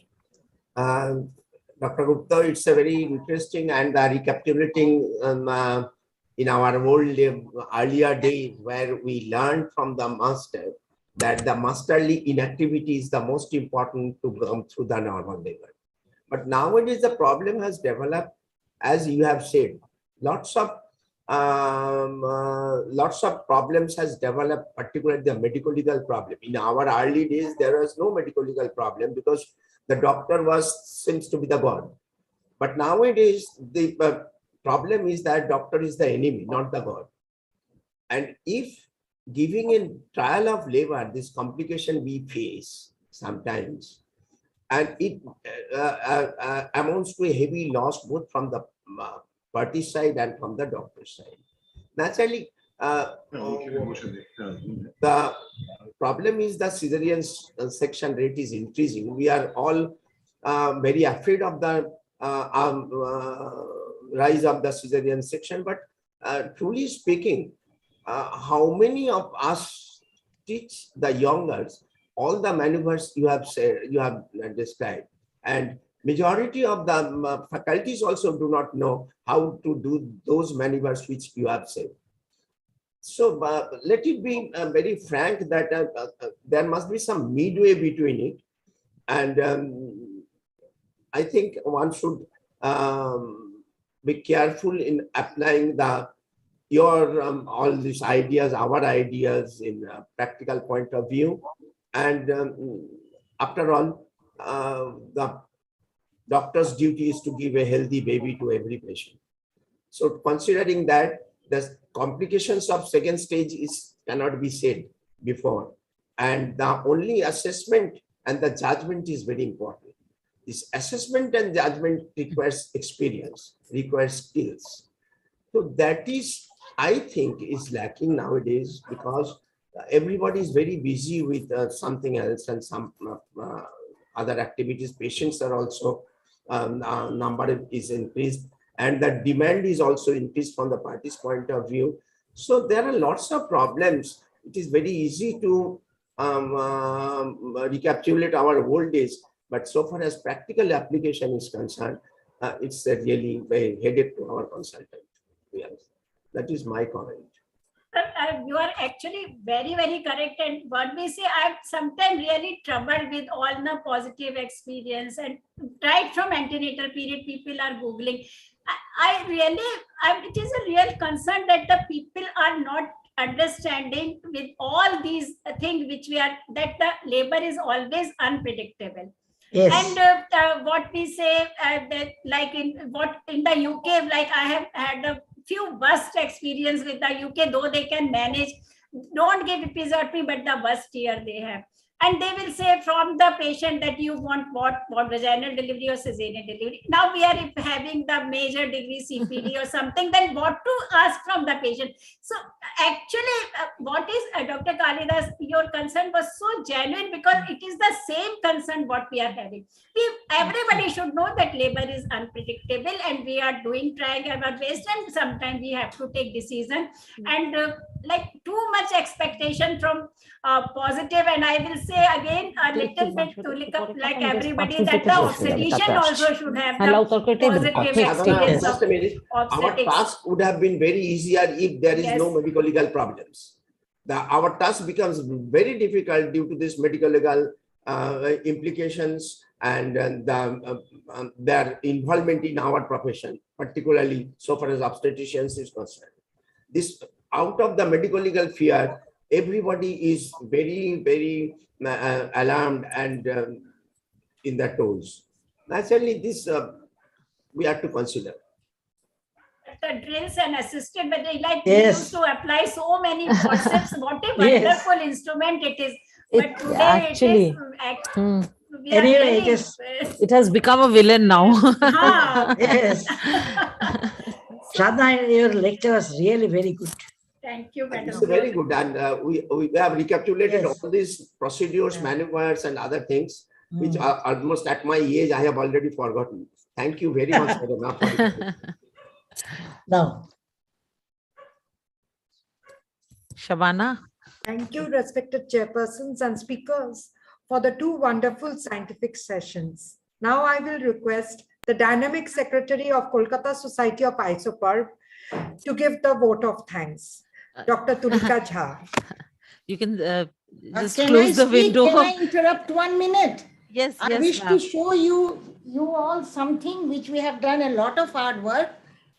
Dr. Gupta, it's a very interesting and recapitulating in our earlier days where we learned from the master that the masterly inactivity is the most important to come through the normal level. But nowadays the problem has developed, as you have said, lots of problems has developed, particularly the medical legal problem. In our early days, there was no medical legal problem because the doctor seems to be the god. But nowadays, the problem is that doctor is the enemy, not the god. And if giving in trial of labor, this complication we face sometimes, and it amounts to a heavy loss both from the party side and from the doctor side. Naturally, the problem is the cesarean section rate is increasing. We are all very afraid of the rise of the cesarean section, but truly speaking, how many of us teach the youngers all the maneuvers you have said, you have described, and majority of the faculties also do not know how to do those maneuvers which you have said. So let it be very frank that there must be some midway between it, and I think one should be careful in applying your all these ideas, our ideas in a practical point of view. And after all, the doctor's duty is to give a healthy baby to every patient. So considering that, the complications of second stage cannot be said before. And the only assessment and the judgment is very important. This assessment and judgment requires experience, requires skills. So that is, I think, is lacking nowadays because everybody is very busy with something else and some other activities. Patients are also, number is increased, and the demand is also increased from the party's point of view. So there are lots of problems. It is very easy to recapitulate our old days, but so far as practical application is concerned, it's really very headache to our consultant. Yes, that is my comment. You are actually very, very correct. And what we say, I'm sometimes really troubled with all the positive experience. And right from antenatal period, people are Googling. It is a real concern that the people are not understanding with all these things which that the labor is always unpredictable. Yes. And what we say, that like in the UK, like I have had a few worst experience with the UK, though they can manage, don't give episiotomy, but the worst year they have. And they will say from the patient that you want what vaginal delivery or cesarean delivery. Now we are having the major degree CPD or something, then what to ask from the patient? So actually, what is Dr. Kalidas, your concern was so genuine because it is the same concern what we are having. Everybody should know that labor is unpredictable and we are trying our best, and sometimes we have to take decision. And like too much expectation from positive, and I will say again a little bit to look up like everybody that the obstetrician also should have the positive experience of our task would have been very easier if there is no medical legal problems. Our task becomes very difficult due to this medical legal implications and their involvement in our profession, particularly so far as obstetricians is concerned. This out of the medical legal fear, everybody is very, very alarmed and in their toes. Naturally, this we have to consider. The drills and assisted, but like we Yes. used to apply so many forceps. What a Yes. wonderful instrument it is. But It today actually, it is, hmm, we are Anyway, it really, is. it has become a villain now. Ah. Yes. Sadhana, your lecture was really very good. Thank you, Madam. It's very good, and we have recapitulated Yes. all these procedures, maneuvers, and other things, which Mm. are almost at my age I have already forgotten. Thank you very much, Madam. for it. Now, Shabana. Thank you, respected chairpersons and speakers, for the two wonderful scientific sessions. Now I will request the Dynamic Secretary of Kolkata Society of Isoparb to give the vote of thanks. Dr. Tulika Jha. You can just Can I close the speak? window. Can I interrupt 1 minute? Yes, I yes, wish ma'am. to show you all something which we have done a lot of hard work,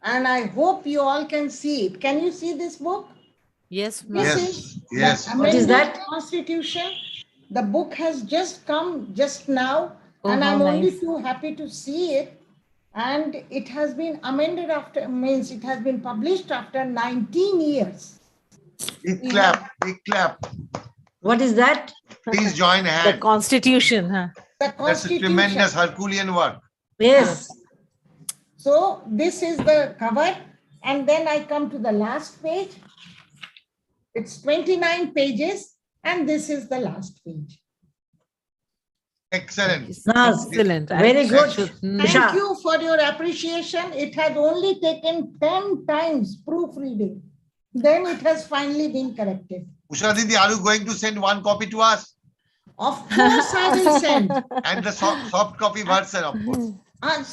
and I hope you all can see it. Can you see this book? Yes, This ma'am. Yes, is yes. the What is amended that? Constitution. The book has just come just now, Oh, and how I'm only nice. too happy to see it. And it has been amended after, means it has been published after 19 years. Big clap, big clap. what is that? Please join The hand. Constitution. Huh? The That's a Constitution. tremendous Herculean work. Yes. So this is the cover, and then I come to the last page. It's 29 pages, and this is the last page. Excellent. Nice. Excellent. Very good. Hmm. Thank Usha. you for your appreciation. It had only taken 10 times proofreading. Then it has finally been corrected. Usha Didi, are you going to send one copy to us? Of course, I will send. And the soft copy version, of course.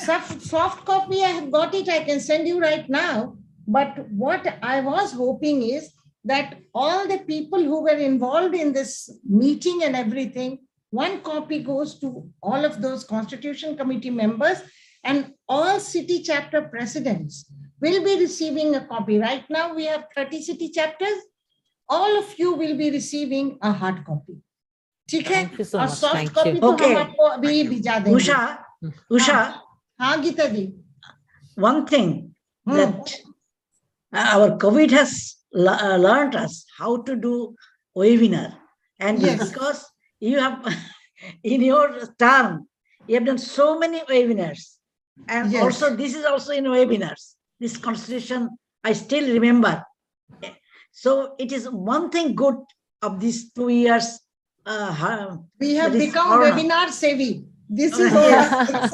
Soft copy, I have got it. I can send you right now. But what I was hoping is that all the people who were involved in this meeting and everything, one copy goes to all of those Constitution Committee members, and all city chapter presidents will be receiving a copy. Right now, we have 30 city chapters. All of you will be receiving a hard copy. Thank you so और much. soft Thank copy you. तो Okay. हम आपको अभी भिजा देंगे. Usha, Usha, हाँ गीता जी. one thing that our COVID has learned us how to do webinar. And Yes. because you have, in your term, you have done so many webinars. And Yes. also, this is also in webinars. This constitution, I still remember. So it is one thing good of these 2 years. We have that is become corona. webinar savvy. This is Yes.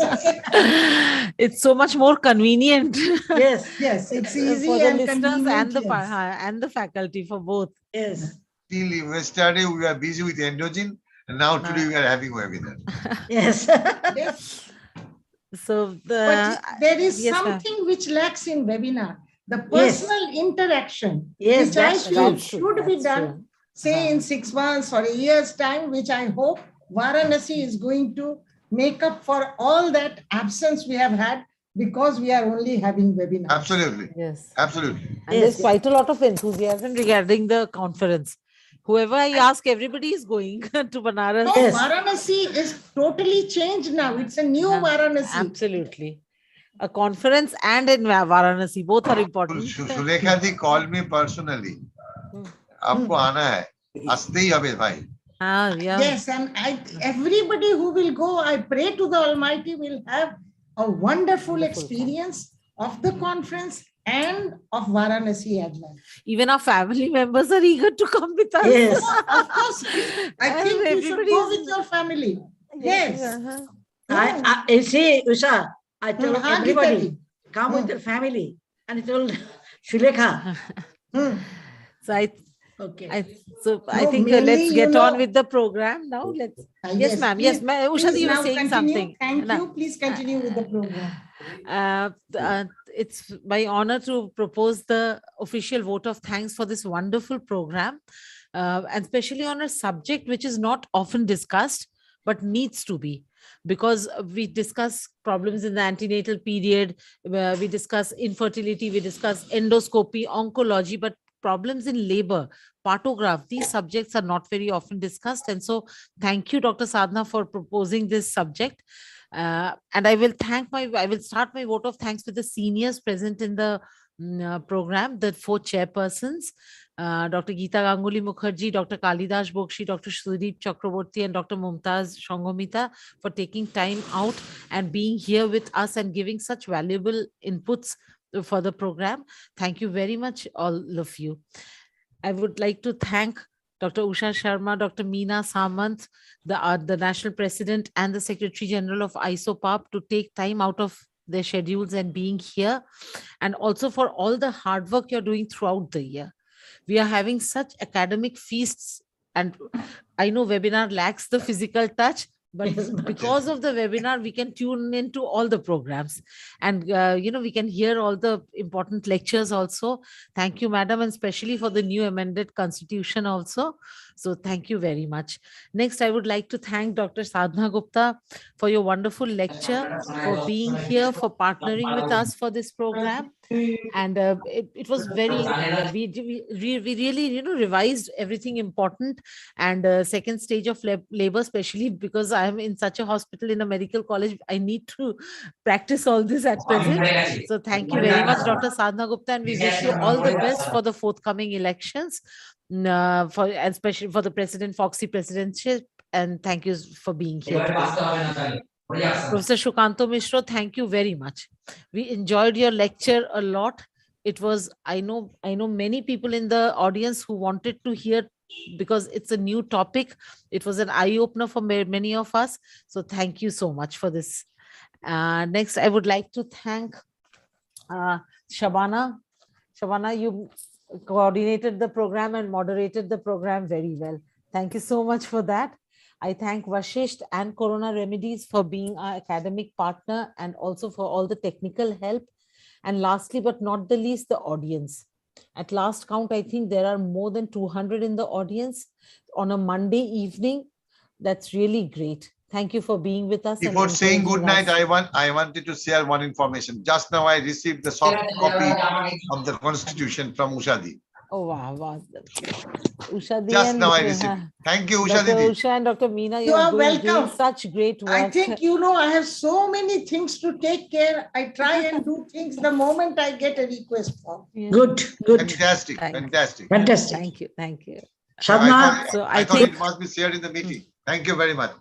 all. It's so much more convenient. Yes, Yes, it's easy for the and listeners convenient. and the faculty, for both. yes, Till yesterday, we were busy with endogen, and now today we are having webinar. yes. Yes. So But there is yes, ma'am. something which lacks in webinar. The Yes. personal interaction, Yes, which I that's feel true. should be That's done, true. say in 6 months or a year's time, which I hope Varanasi is going to make up for all that absence we have had because we are only having webinars. Absolutely. Yes. Absolutely. And Yes, there's yes. quite a lot of enthusiasm regarding the conference. Whoever I ask, everybody is going to Banaras. No, Yes. Varanasi is totally changed now. It's a new Yeah, Varanasi. Absolutely. A conference and in Varanasi, both are important. Sulekha ji called me personally. आपको आना है, आस्ते ही हमें भाई. Yeah. Yes, and everybody who will go, I pray to the Almighty, will have a wonderful experience of the conference and of Varanasi as well. Even our family members are eager to come with us. Yes. Of course, I And think you should everybody go is- with your family. Yes. Uh-huh. I see, Usha, I told हाँ, everybody, Gita ji. come with your family. And I told Shulekha. Hmm. So I Okay. No, think mainly, let's you get on know- with the program now. Let's. Yes, ma'am. Yes, please- ma'am. Usha, please you were now saying continue. something. Thank No. you. Please continue with the program. It's my honor to propose the official vote of thanks for this wonderful program, and especially on a subject which is not often discussed but needs to be, because we discuss problems in the antenatal period, we discuss infertility, we discuss endoscopy, oncology, but problems in labor, partograph, these subjects are not very often discussed. And so thank you, Dr. Sadhana, for proposing this subject. And I will start my vote of thanks with the seniors present in the program, the 4 chairpersons, Dr. Geeta Ganguly Mukherjee, Dr. Kalidas Bokshi, Dr. Sudeep Chakraborty, and Dr. Mumtaz Shangomita for taking time out and being here with us and giving such valuable inputs for the program. Thank you very much, all of you. I would like to thank Dr. Usha Sharma, Dr. Meena Samant, the National President and the Secretary General of Isoparb to take time out of their schedules and being here, and also for all the hard work you're doing throughout the year. We are having such academic feasts, and I know webinar lacks the physical touch, but Yes, but- because of the webinar, we can tune into all the programs, and we can hear all the important lectures also. Thank you, madam, and especially for the new amended constitution also. So thank you very much. Next, I would like to thank Dr. Sadhna Gupta for your wonderful lecture, for being here, for partnering with us for this program. And it was very, we really, revised everything important. And second stage of labor, especially because I am in such a hospital in a medical college, I need to practice all this at present. So thank you very much, Dr. Sadhna Gupta, and we wish you all the best for the forthcoming elections, and especially for the President Foxy presidency. And thank you for being here today. Professor Shukanto Mishra, thank you very much. We enjoyed your lecture a lot. It was, I know many people in the audience who wanted to hear, because it's a new topic. It was an eye-opener for many of us. So thank you so much for this. Next, I would like to thank Shabana. Shabana, you coordinated the program and moderated the program very well. Thank you so much for that. I thank Vashisht and Corona Remedies for being our academic partner and also for all the technical help. And lastly, but not the least, the audience. At last count, I think there are more than 200 in the audience on a Monday evening. That's really great. Thank you for being with us. Before saying good night, I wanted to share one information. Just now I received the soft copy of the Constitution from Ushadi. Oh, wow. Usha Just now I received. Thank you, Usha Dr. Didi. Usha and Dr. Meena, You are doing welcome. such great work. I think, I have so many things to take care. I try and do things the moment I get a request for. Yeah. Good. Fantastic. Fantastic. Thank you. I thought it must be shared in the meeting. Thank you very much.